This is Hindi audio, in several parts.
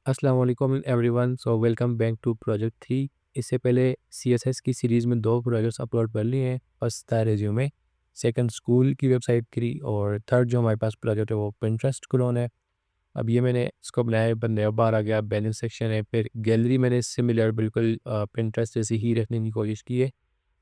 अस्सलाम वालेकुम everyone. So welcome back to project 3। इससे पहले सीएसएस की सीरीज़ में 2 प्रोजेक्ट्स अपलोड कर लिए हैं। फर्स्ट था रिज्यूमे, सेकंड स्कूल की वेबसाइट की और थर्ड जो हमारे पास प्रोजेक्ट है वो पिंटरेस्ट क्लोन है। अब ये मैंने इसको बनाया है, नया बार आ गया, बैलेंस सेक्शन है, फिर गैलरी मैंने सिमिलर बिल्कुल पिंटरेस्ट जैसी ही रखने की कोशिश की है।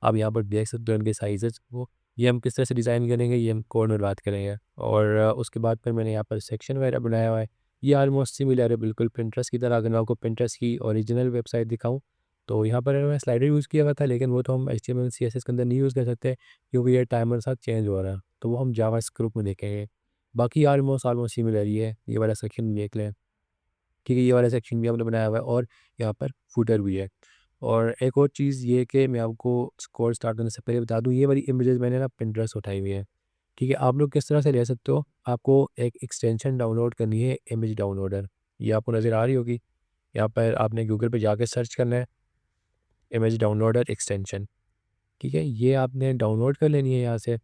आप यहाँ पर देख सकते हो इनके साइज़ेज़ को। ये हम किस तरह से डिज़ाइन करेंगे ये हम कोड में बात करेंगे। और उसके बाद फिर मैंने यहाँ पर सेक्शन वगैरह बनाया हुआ है। ये ऑलमोस्ट सिमिलर है बिल्कुल पिंटरेस्ट की तरह। अगर मैं आपको पिंटरेस्ट की ओरिजिनल वेबसाइट दिखाऊँ तो यहाँ पर मैं स्लाइडर यूज़ किया हुआ था, लेकिन वो तो हम एचटीएमएल सीएसएस के अंदर नहीं यूज़ कर सकते क्योंकि ये टाइमर के साथ चेंज हो रहा है, तो वो हम जावास्क्रिप्ट में देखेंगे। बाकी ऑलमोस्ट ऑलमोस्ट सिमिलर ही है। ये वाला सेक्शन देख लें, ठीक है, ये वाला सेक्शन भी हमने बनाया हुआ है और यहाँ पर फुटर भी है। और एक और चीज़ ये है कि मैं आपको कोर्स स्टार्ट करने से पहले बता दूँ, ये वाली इमेजेस मैंने ना पिंटरेस्ट उठाई हुई है। ठीक है, आप लोग किस तरह से ले सकते हो, आपको एक एक्सटेंशन डाउनलोड करनी है, इमेज डाउनलोडर। ये आपको नज़र आ रही होगी। यहाँ पर आपने गूगल पे जाके सर्च करना है, इमेज डाउनलोडर एक्सटेंशन। ठीक है, ये आपने डाउनलोड कर लेनी है यहाँ से।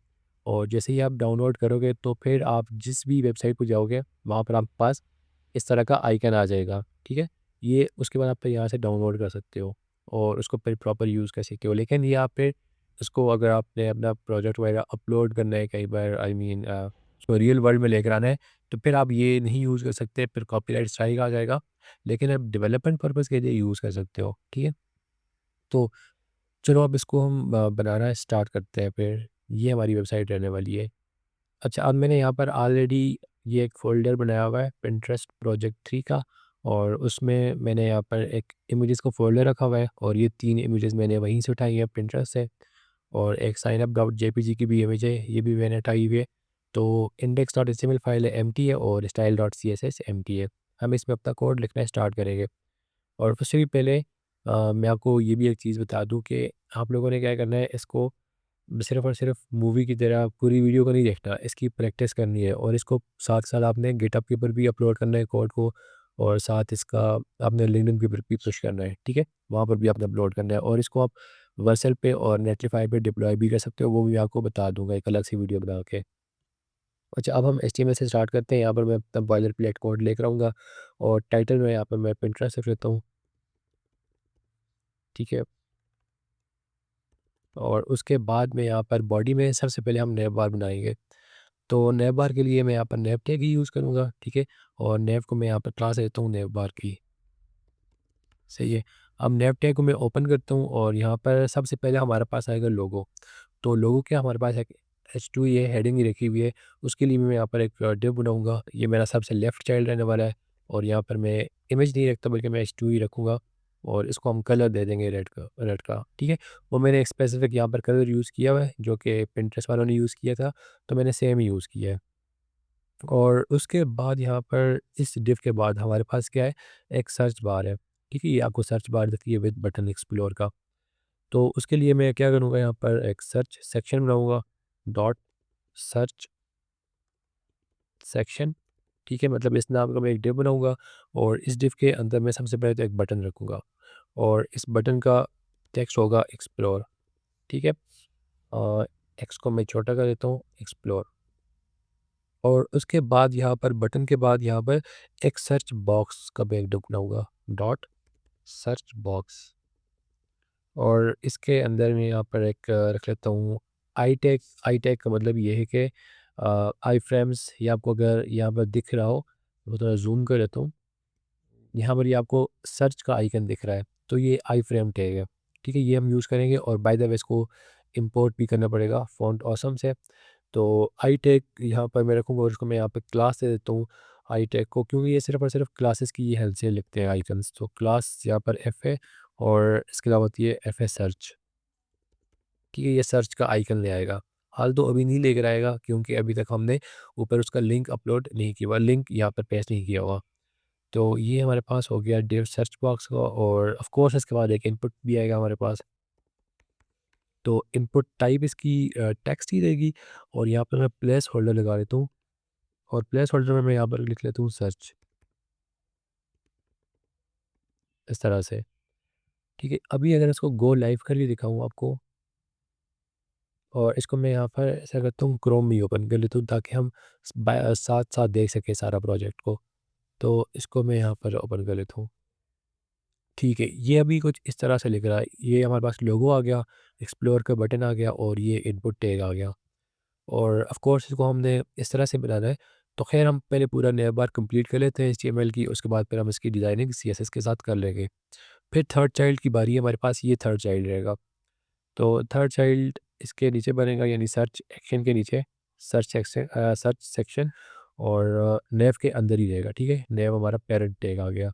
और जैसे ही आप डाउनलोड करोगे तो फिर आप जिस भी वेबसाइट पर जाओगे वहाँ पर आपके पास इस तरह का आइकन आ जाएगा। ठीक है, ये उसके बाद आप फिर यहाँ से डाउनलोड कर सकते हो और उसको फिर प्रॉपर यूज़ कर सकते हो। लेकिन ये आप फिर उसको अगर आपने अपना प्रोजेक्ट वगैरह अपलोड करना है कई बार, आई मीन उसको रियल वर्ल्ड में लेकर आना है, तो फिर आप ये नहीं यूज़ कर सकते, फिर कॉपीराइट स्ट्राइक आ जाएगा। लेकिन आप डेवलपमेंट पर्पज़ के लिए यूज़ कर सकते हो। ठीक है, तो चलो अब इसको हम बनाना स्टार्ट करते हैं फिर। ये हमारी वेबसाइट रहने वाली है। अच्छा, अब मैंने यहाँ पर ऑलरेडी ये एक फ़ोल्डर बनाया हुआ है पिंटरेस्ट प्रोजेक्ट 3 का, और उसमें मैंने यहाँ पर एक इमेजेस का फ़ोल्डर रखा हुआ है और ये 3 इमेजेस मैंने वहीं से उठाई हैं पिंटरेस्ट से। और एक साइन अप डॉट जेपीजी की भी इमेज है, ये भी मैंने उठाई हुई है। तो इंडेक्स डॉट एचटीएमएल फाइल है एम्प्टी है और स्टाइल डॉट सीएसएस एम्प्टी है। हम इसमें अपना कोड लिखना स्टार्ट करेंगे। और उससे भी पहले मैं आपको ये भी एक चीज़ बता दूँ कि आप लोगों ने क्या करना है, इसको सिर्फ़ और सिर्फ़ मूवी की तरह पूरी वीडियो को नहीं देखना, इसकी प्रैक्टिस करनी है और इसको साथ-साथ आपने गिटहब के ऊपर भी अपलोड करना है कोड को, और साथ इसका आपने लिंक्डइन के ऊपर भी पुश करना है, ठीक है? वहाँ पर भी आपने अपलोड करना है और इसको आप वर्सेल पे और नेटलिफाई पे डिप्लॉय भी कर सकते हो, वो भी मैं आपको बता दूँगा एक अलग सी वीडियो बना के। अच्छा, अब हम एचटीएमएल से स्टार्ट करते हैं। यहाँ पर मैं अपना बॉयलर प्लेट कोड लेकर आऊँगा और टाइटल में यहाँ पर मैं पिंटरेस्ट रख लेता हूँ, ठीक है? और उसके बाद में यहाँ पर बॉडी में सबसे पहले हम नेव बार बनाएँगे। तो नेव बार के लिए मैं यहाँ पर नेव टैग ही यूज़ करूँगा, ठीक है? और नेव को मैं यहाँ पर क्लास देता हूँ नेव बार की, सही है। अब नेव टैग को मैं ओपन करता हूँ और यहाँ पर सबसे पहले हमारे पास आएगा लोगो। तो लोगो क्या, हमारे पास एक H2 ये हेडिंग ही रखी हुई है, उसके लिए भी मैं यहाँ पर एक डिव बनाऊँगा। ये मेरा सबसे लेफ्ट चाइल्ड रहने वाला है और यहाँ पर मैं इमेज नहीं रखता बल्कि मैं H2 ही रखूँगा और इसको हम कलर दे देंगे रेड का, ठीक है? वो मैंने एक स्पेसिफिक यहाँ पर कलर यूज़ किया हुआ है जो कि पिंटरेस्ट वालों ने यूज़ किया था, तो मैंने सेम ही यूज़ किया है। और उसके बाद यहाँ पर इस डिव के बाद हमारे पास क्या है, एक सर्च बार है, ठीक है? ये आपको सर्च बार दिखती है विद बटन एक्सप्लोर का। तो उसके लिए मैं क्या करूँगा, यहाँ पर एक सर्च सेक्शन बनाऊँगा, डॉट सर्च सेक्शन, ठीक है? मतलब इस नाम का मैं एक डिव बनाऊँगा और इस डिव के अंदर मैं सबसे पहले तो एक बटन रखूँगा और इस बटन का टेक्स्ट होगा एक्सप्लोर, ठीक है? एक्स को मैं छोटा कर देता हूँ, एक्सप्लोर। और उसके बाद यहाँ पर बटन के बाद यहाँ पर एक सर्च बॉक्स का मैं एक डिव बनाऊँगा, डॉट सर्च बॉक्स। और इसके अंदर मैं यहाँ पर एक रख लेता हूँ आई टैग। आई टैग का मतलब ये है कि आई फ्रेम्स, ये आपको अगर यहाँ पर दिख रहा हो, तो थोड़ा जूम कर लेता हूँ। यहाँ पर ये आपको सर्च का आइकन दिख रहा है, तो ये आई फ्रेम टैग है, ठीक है? ये हम यूज़ करेंगे और बाय द वे इसको इंपोर्ट भी करना पड़ेगा फ़ॉन्ट ऑसम से। तो आई टैग यहाँ पर मैं रखूँगा और इसको मैं यहाँ पे क्लास दे देता हूँ आई टैग को, क्योंकि ये सिर्फ़ और सिर्फ़ क्लासेस की हेल्प से लिखते हैं आइकन्स। तो क्लास यहाँ पर एफ है और इसके अलावा होती है एफ है सर्च, ठीक है? ये सर्च का आइकन ले आएगा। हाल तो अभी नहीं लेकर आएगा क्योंकि अभी तक हमने ऊपर उसका लिंक अपलोड नहीं किया हुआ, लिंक यहाँ पर पेस्ट नहीं किया हुआ। तो ये हमारे पास हो गया डिव सर्च बॉक्स का और ऑफ कोर्स इसके बाद एक इनपुट भी आएगा हमारे पास। तो इनपुट टाइप इसकी टेक्स्ट ही रहेगी और यहाँ पर मैं प्लेस होल्डर लगा देता हूँ और प्लेस होल्डर में मैं यहाँ पर लिख लेता हूँ सर्च, इस तरह से, ठीक है? अभी अगर इसको गो लाइव करके दिखाऊँ आपको, और इसको मैं यहाँ पर ऐसा करता हूँ क्रोम में ओपन कर लेता हूँ ताकि हम साथ साथ देख सकें सारा प्रोजेक्ट को। तो इसको मैं यहाँ पर ओपन कर लेता हूँ। ठीक है, ये अभी कुछ इस तरह से लिख रहा है, ये हमारे पास लोगो आ गया, एक्सप्लोर का बटन आ गया और ये इनपुट टैग आ गया। और ऑफ कोर्स इसको हमने इस तरह से बनाना है। तो ख़ैर हम पहले पूरा नया बार कंप्लीट कर लेते हैं एचटीएमएल की, उसके बाद फिर हम इसकी डिज़ाइनिंग सीएसएस के साथ कर लेंगे। फिर थर्ड चाइल्ड की बारी है हमारे पास, ये थर्ड चाइल्ड रहेगा। तो थर्ड चाइल्ड इसके नीचे बनेगा, यानी सर्च एक्शन के नीचे, सर्च सेक्शन और नेव के अंदर ही रहेगा, ठीक है? नेव हमारा पेरेंट टैग आ गया।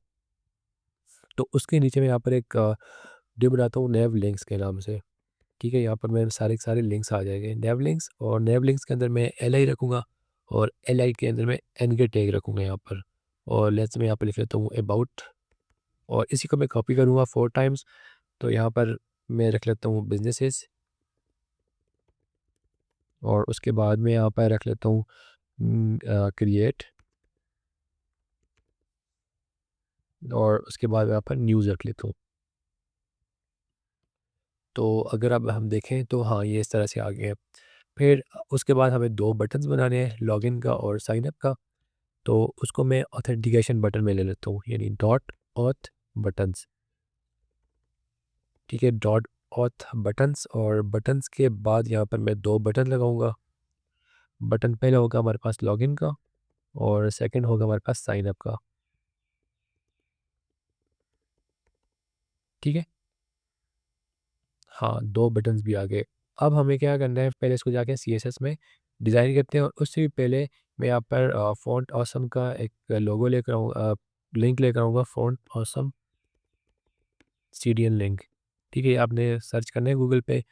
तो उसके नीचे मैं यहाँ पर एक डिव बनाता हूँ नेव लिंक्स के नाम से, ठीक है? यहाँ पर मेरे सारे के सारे लिंक्स आ जाएँगे, नेव लिंक्स, और नेव लिंक्स के अंदर मैं एलआई रखूँगा और एलआई के अंदर मैं एन के टैग रखूँगा यहाँ पर। और लेट्स मैं यहाँ पर लिख लेता हूँ अबाउट, और इसी को मैं कॉपी करूँगा 4 टाइम्स। तो यहाँ पर मैं रख लेता हूँ बिज़नेसेस, और उसके बाद मैं यहाँ पर रख लेता हूँ क्रिएट, और उसके बाद यहाँ पर न्यूज़ रख लेता हूँ। तो अगर अब हम देखें तो हाँ, ये इस तरह से आ गए हैं। फिर उसके बाद हमें 2 बटन्स बनाने हैं, लॉगिन का और साइन अप का। तो उसको मैं ऑथेंटिकेशन बटन में ले लेता हूँ, यानी डॉट ऑथ बटन्स, ठीक है? डॉट ऑथ बटन्स, और बटन्स के बाद यहाँ पर मैं 2 बटन लगाऊंगा। बटन पहला होगा हमारे पास लॉगिन का, और सेकंड होगा हमारे पास साइन अप का, ठीक है? हाँ, 2 बटन्स भी आ गए। अब हमें क्या करना है, पहले इसको जाके सीएसएस में डिज़ाइन करते हैं, और उससे भी पहले मैं यहाँ पर फ़ॉन्ट ऑसम का एक लोगो लेकर लिंक लेकर आऊँगा, फ़ॉन्ट ऑसम सीडीएन लिंक, ठीक है? आपने सर्च करना है गूगल पे,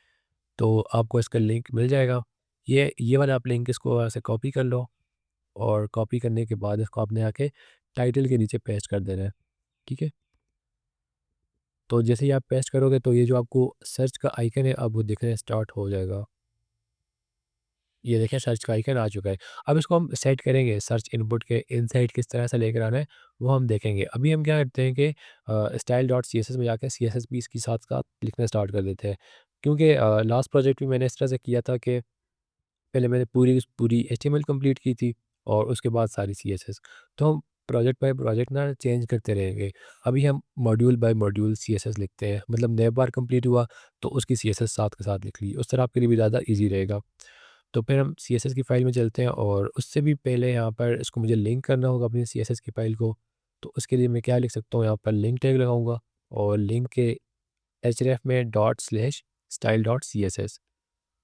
तो आपको इसका लिंक मिल जाएगा। ये वाला आप लिंक इसको ऐसे कॉपी कर लो, और कॉपी करने के बाद इसको आपने आके टाइटल के नीचे पेस्ट कर देना है, ठीक है? तो जैसे ही आप पेस्ट करोगे तो ये जो आपको सर्च का आइकन है, अब वो दिखना स्टार्ट हो जाएगा। ये देखें, सर्च का आइकन आ चुका है। अब इसको हम सेट करेंगे, सर्च इनपुट के इनसाइड किस तरह से लेकर आना है, वो हम देखेंगे। अभी हम क्या करते हैं कि स्टाइल डॉट सीएसएस में जाके सीएसएस भी इसके साथ-साथ लिखना स्टार्ट कर देते हैं। क्योंकि लास्ट प्रोजेक्ट भी मैंने इस तरह से किया था कि पहले मैंने पूरी पूरी एचटीएमएल कंप्लीट की थी, और उसके बाद सारी सीएसएस। तो हम प्रोजेक्ट बाय प्रोजेक्ट ना चेंज करते रहेंगे। अभी हम मॉड्यूल बाय मॉड्यूल सीएसएस लिखते हैं, मतलब नया बार कंप्लीट हुआ तो उसकी सीएसएस साथ के साथ लिख ली, उस तरह आपके लिए भी ज़्यादा ईजी रहेगा। तो फिर हम सीएसएस की फ़ाइल में चलते हैं, और उससे भी पहले यहाँ पर इसको मुझे लिंक करना होगा अपनी सीएसएस की फ़ाइल को। तो उसके लिए मैं क्या लिख सकता हूँ, यहाँ पर लिंक टैग लगाऊंगा, और लिंक के एचरेफ में dot slash style dot C S S,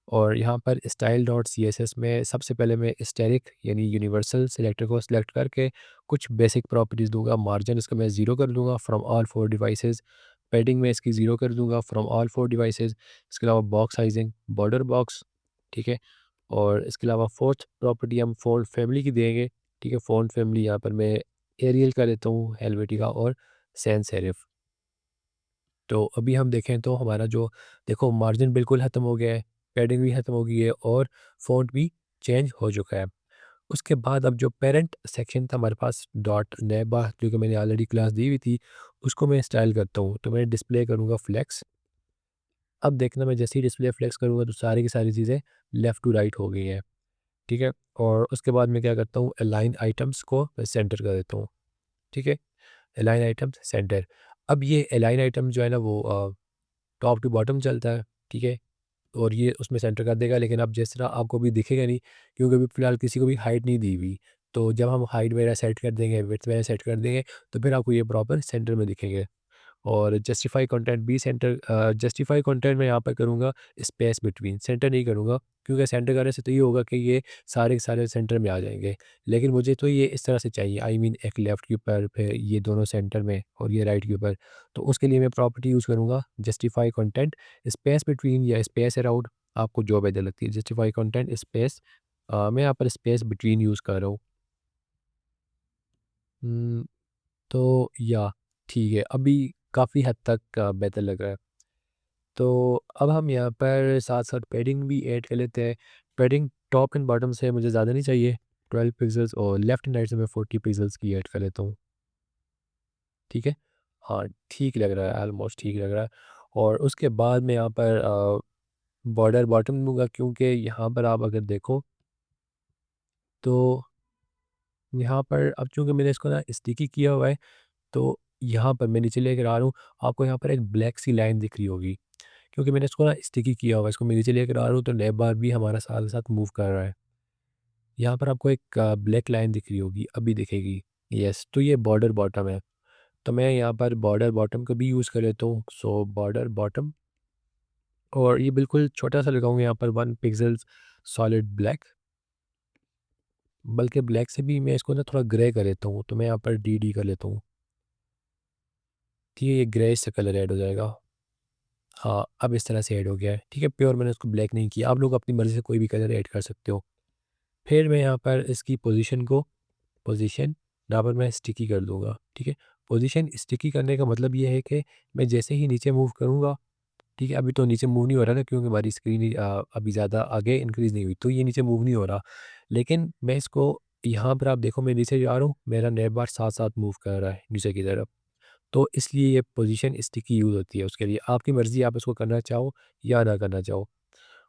और यहाँ पर style dot C S S में सबसे पहले मैं स्टैटिक यानी यूनिवर्सल सिलेक्टर को सिलेक्ट करके कुछ बेसिक प्रॉपर्टीज़ दूंगा। मार्जिन इसका मैं ज़ीरो कर दूंगा फ्रॉम ऑल 4 डिवाइसेस। पैडिंग में इसकी ज़ीरो कर दूंगा फ्रॉम ऑल 4 डिवाइसेस। इसके अलावा बॉक्स साइजिंग बॉर्डर बॉक्स, ठीक है? और इसके अलावा फोर्थ प्रॉपर्टी हम फ़ॉन्ट फैमिली की देंगे, ठीक है? फ़ॉन्ट फैमिली यहाँ पर मैं एरियल का लेता हूँ, हेल्वेटिका और सैंस सेरिफ। तो अभी हम देखें तो हमारा जो देखो मार्जिन बिल्कुल ख़त्म हो गया है, पैडिंग भी ख़त्म हो गई है, और फ़ॉन्ट भी चेंज हो चुका है। उसके बाद अब जो पेरेंट सेक्शन था हमारे पास डॉट नेबा, जो कि मैंने ऑलरेडी क्लास दी हुई थी, उसको मैं स्टाइल करता हूँ। तो मैं डिस्प्ले करूँगा फ्लेक्स। अब देखना, मैं जैसे ही डिस्प्ले फ्लेक्स करूँगा तो सारी की सारी चीज़ें लेफ़्ट टू राइट हो गई हैं, ठीक है? और उसके बाद मैं क्या करता हूँ, अलाइन आइटम्स को मैं सेंटर कर देता हूँ, ठीक है? Align items centre. अब ये अलाइन आइटम जो है ना वो टॉप टू बॉटम चलता है, ठीक है? और ये उसमें सेंटर कर देगा, लेकिन अब जिस तरह आपको अभी दिखेगा नहीं, क्योंकि अभी फ़िलहाल किसी को भी हाइट नहीं दी हुई। तो जब हम हाइट वगैरह सेट कर देंगे, विड्थ वगैरह सेट कर देंगे, तो फिर आपको ये प्रॉपर सेंटर में दिखेंगे। और जस्टिफाई कंटेंट भी सेंटर, जस्टिफाई कंटेंट मैं यहाँ पर करूँगा स्पेस बिटवीन, सेंटर नहीं करूँगा, क्योंकि सेंटर करने से तो ये होगा कि ये सारे के सारे सेंटर में आ जाएंगे। लेकिन मुझे तो ये इस तरह से चाहिए, आई मीन एक लेफ़्ट के ऊपर, फिर ये दोनों सेंटर में, और ये राइट के ऊपर। तो उसके लिए मैं प्रॉपर्टी यूज़ करूँगा जस्टिफाई कंटेंट स्पेस बिटवीन या स्पेस अराउंड, आपको जो बेहतर लगती है। जस्टिफाई कंटेंट स्पेस, मैं यहाँ पर स्पेस बिटवीन यूज़ कर रहा हूँ। हुँ, तो या ठीक है, अभी काफ़ी हद तक बेहतर लग रहा है। तो अब हम यहाँ पर साथ-साथ पैडिंग भी ऐड कर लेते हैं। पैडिंग टॉप एंड बॉटम से मुझे ज़्यादा नहीं चाहिए, 12 पिक्सेल्स, और लेफ्ट एंड राइट से मैं 40 पिक्सेल्स की ऐड कर लेता हूँ, ठीक है? हाँ, ठीक लग रहा है, ऑलमोस्ट ठीक लग रहा है। और उसके बाद मैं यहाँ पर बॉर्डर बॉटम दूँगा, क्योंकि यहाँ पर आप अगर देखो तो यहाँ पर अब चूँकि मैंने इसको ना स्टिकी किया हुआ है, तो यहाँ पर मैं नीचे लेकर आ रहा हूँ, आपको यहाँ पर एक ब्लैक सी लाइन दिख रही होगी, क्योंकि मैंने इसको ना स्टिकी किया हुआ है, इसको मैं नीचे लेकर आ रहा हूँ, तो नैप बार भी हमारा साथ-साथ मूव कर रहा है। यहाँ पर आपको एक ब्लैक लाइन दिख रही होगी, अभी दिखेगी। यस, तो ये बॉर्डर बॉटम है। तो मैं यहाँ पर बॉर्डर बॉटम का भी यूज़ कर लेता हूँ। सो बॉर्डर बॉटम, और ये बिल्कुल छोटा-सा लगाऊँगा यहाँ पर 1 पिक्सेल्स सॉलिड ब्लैक, बल्कि ब्लैक से भी मैं इसको ना थोड़ा ग्रे कर लेता हूँ, तो मैं यहाँ पर डीडी कर लेता हूँ। ठीक है, ये ग्रेइश सा कलर ऐड हो जाएगा। हाँ, अब इस तरह से ऐड हो गया है। ठीक है, प्योर मैंने इसको ब्लैक नहीं किया, आप लोग अपनी मर्ज़ी से कोई भी कलर ऐड कर सकते हो। फिर मैं यहाँ पर इसकी पोज़ीशन यहाँ पर मैं स्टिकी कर दूँगा। ठीक है, पोज़ीशन स्टिकी करने का मतलब ये है कि मैं जैसे ही नीचे मूव करूँगा, ठीक है, अभी तो नीचे मूव नहीं हो रहा ना, क्योंकि हमारी स्क्रीन ही अभी ज़्यादा आगे इंक्रीज़ नहीं हुई, तो ये नीचे मूव नहीं हो रहा। लेकिन मैं इसको यहाँ पर आप देखो, मैं नीचे जा रहा हूँ, मेरा नैप बार साथ-साथ मूव कर रहा है नीचे की तरफ। तो इसलिए ये पोज़ीशन स्टिकी यूज़ होती है उसके लिए। आपकी मर्ज़ी, आप इसको करना चाहो या ना करना चाहो।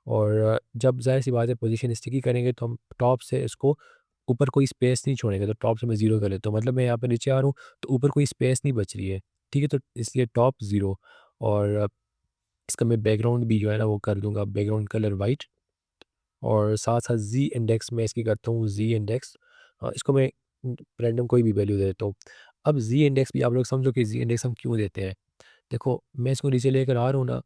और जब ज़ाहिर-सी बात है पोज़ीशन स्टिकी करेंगे, तो हम टॉप से इसको ऊपर कोई स्पेस नहीं छोड़ेंगे, तो टॉप से मैं 0 कर लेता हूँ। मतलब मैं यहाँ पे नीचे आ रहा हूँ, तो ऊपर कोई स्पेस नहीं बच रही है। ठीक है? तो इसलिए टॉप 0, और इसका मैं बैकग्राउंड भी जो है ना वो कर दूँगा, बैकग्राउंड कलर वाइट, और साथ-साथ ज़ी इंडेक्स मैं इसकी करता हूँ, ज़ी इंडेक्स इसको मैं रैंडम कोई भी वैल्यू दे देता हूँ। अब ज़ी इंडेक्स भी आप लोग समझो कि ज़ी इंडेक्स हम क्यों देते हैं। देखो, मैं इसको नीचे लेकर आ रहा हूँ ना,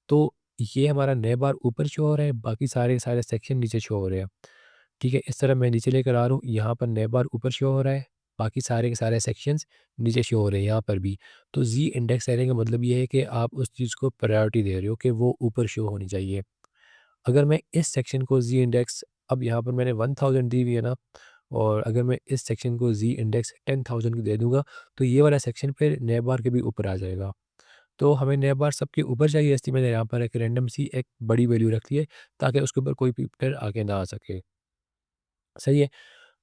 तो ये हमारा नैप बार ऊपर शो हो रहा है, बाकी सारे के सारे सेक्शन नीचे शो हो रहे हैं। ठीक है? इस तरह मैं नीचे लेकर आ रहा हूँ, यहाँ पर नैप बार ऊपर शो हो रहा है, बाकी सारे के सारे सेक्शंस नीचे शो हो रहे हैं यहाँ पर भी। तो ज़ी इंडेक्स देने का मतलब ये है कि आप उस चीज़ को प्रायोरिटी दे रहे हो कि वो ऊपर शो होनी चाहिए। अगर मैं इस सेक्शन को ज़ी इंडेक्स, अब यहाँ पर मैंने 1000 दी हुई है ना, और अगर मैं इस सेक्शन को ज़ी इंडेक्स 10,000 की दे दूँगा, तो ये वाला सेक्शन फिर नैप बार के भी ऊपर आ जाएगा। तो हमें नैप बार सबके ऊपर चाहिए, इसलिए मैंने यहाँ पर एक रैंडम सी एक बड़ी वैल्यू रख ली है, ताकि उसके ऊपर कोई भी फिर आगे ना आ सके। सही है?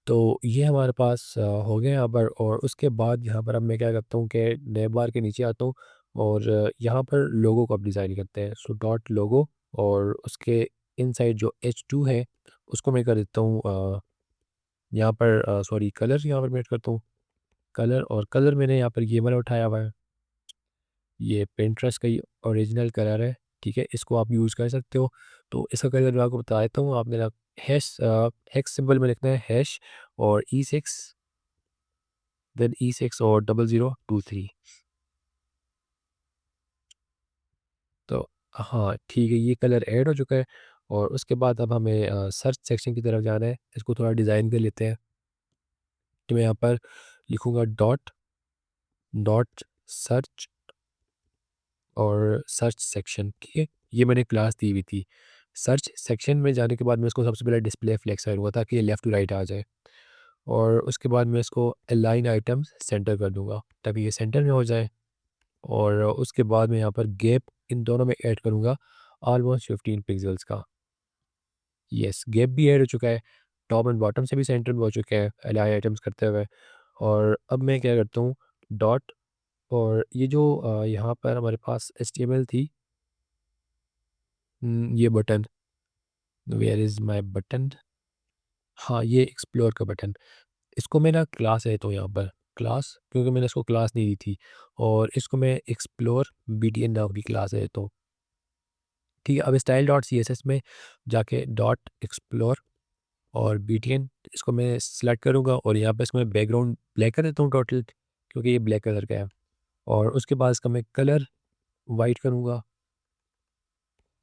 तो ये हमारे पास हो गया यहाँ पर, और उसके बाद यहाँ पर अब मैं क्या करता हूँ कि नैप बार के नीचे आता हूँ, और यहाँ पर लोगो को अब डिज़ाइन करते हैं। सो डॉट लोगो, और उसके इनसाइड जो H2 है, उसको मैं कर देता हूँ यहाँ पर सॉरी, कलर यहाँ पर मैं ऐड करता हूँ। कलर, और कलर मैंने यहाँ पर ये वाला उठाया हुआ है। ये पिंटरेस्ट का ही ओरिजिनल कलर है, ठीक है? इसको आप यूज़ कर सकते हो। तो इसका कलर मैं आपको बता देता हूँ, आप मेरा हेक्स सिंबल में लिखना है हैश, और E6, देन E6 और 0023। तो हाँ, ठीक है, ये कलर ऐड हो चुका है, और उसके बाद अब हमें सर्च सेक्शन की तरफ जाना है। इसको थोड़ा डिज़ाइन कर लेते हैं। तो मैं यहाँ पर लिखूँगा डॉट, डॉट सर्च, और सर्च सेक्शन, ठीक है? ये मैंने क्लास दी हुई थी। सर्च सेक्शन में जाने के बाद मैं इसको सबसे पहले डिस्प्ले फ्लेक्स करूँगा, ताकि ये लेफ़्ट टू राइट आ जाए, और उसके बाद मैं इसको अलाइन आइटम्स सेंटर कर दूँगा, ताकि ये सेंटर में हो जाए, और उसके बाद मैं यहाँ पर गैप इन दोनों में ऐड करूँगा, ऑलमोस्ट 15 पिक्सेल्स का। येस, गैप भी ऐड हो चुका है, टॉप एंड बॉटम से भी सेंटर में हो चुका है अलाइन आइटम्स करते हुए। और अब मैं क्या करता हूँ, डॉट, और ये जो यहाँ पर हमारे पास एचटीएमएल थी, ये button, where is my button? हाँ, ये एक्सप्लोर का बटन, इसको मैं ना क्लास देता हूँ यहाँ पर, क्लास, क्योंकि मैंने इसको क्लास नहीं दी थी, और इसको मैं एक्सप्लोर बीटीएन नाम की क्लास देता हूँ। ठीक है, अब स्टाइल डॉट सीएसएस में जाके डॉट एक्सप्लोर और बीटीएन, इसको मैं सेलेक्ट करूँगा, और यहाँ पे इसको मैं बैकग्राउंड ब्लैक कर देता हूँ टोटल, क्योंकि ये ब्लैक कलर का है, और उसके बाद इसका मैं कलर वाइट करूँगा,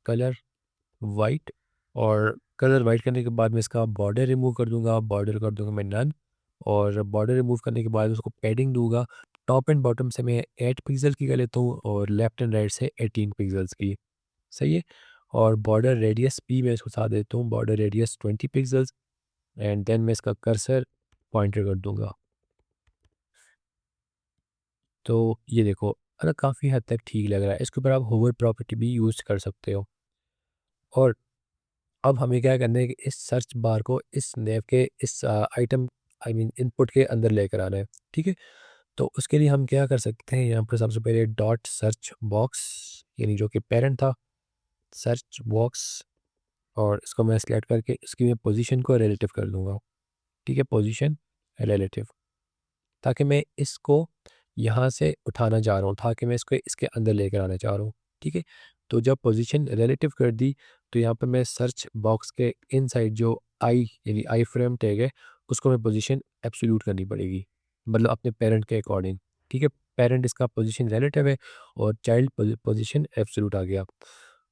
कलर वाइट, और कलर वाइट करने के बाद मैं इसका बॉर्डर रिमूव कर दूँगा, बॉर्डर कर दूँगा मैं नन, और बॉर्डर रिमूव करने के बाद उसको पैडिंग दूँगा। टॉप एंड बॉटम से मैं 8 पिक्सेल की कर लेता हूँ, और लेफ्ट एंड राइट से 18 पिक्सेल्स की, सही है? और बॉर्डर रेडियस भी मैं इसको साथ देता हूँ, border radius 20 pixels, and then मैं इसका कर्सर पॉइंटर कर दूँगा। तो ये देखो, काफ़ी हद तक ठीक लग रहा है। इसके ऊपर आप होवर प्रॉपर्टी भी यूज़ कर सकते हो, और अब हमें क्या करना है कि इस सर्च बार को इस नैव के इस आइटम, आई मीन इनपुट के अंदर लेकर आना है, ठीक है? तो उसके लिए हम क्या कर सकते हैं, यहाँ पर सबसे पहले डॉट सर्च बॉक्स, यानी जो कि पेरेंट था, सर्च बॉक्स, और इसको मैं सिलेक्ट करके इसकी मैं पोजीशन को रिलेटिव कर दूंगा, ठीक है? पोजीशन रिलेटिव, ताकि मैं इसको यहाँ से उठाना चाह रहा हूँ, ताकि मैं इसको इसके अंदर लेकर आना चाह रहा हूँ। ठीक है? तो जब पोज़ीशन रिलेटिव कर दी, तो यहाँ पे मैं सर्च बॉक्स के इनसाइड जो आई यानी आई फ्रेम टैग है, उसको मैं पोज़ीशन एब्सोल्यूट करनी पड़ेगी। मतलब अपने पेरेंट के अकॉर्डिंग। ठीक है? पेरेंट इसका पोज़ीशन रिलेटिव है और चाइल्ड पोज़ीशन एब्सोल्यूट आ गया।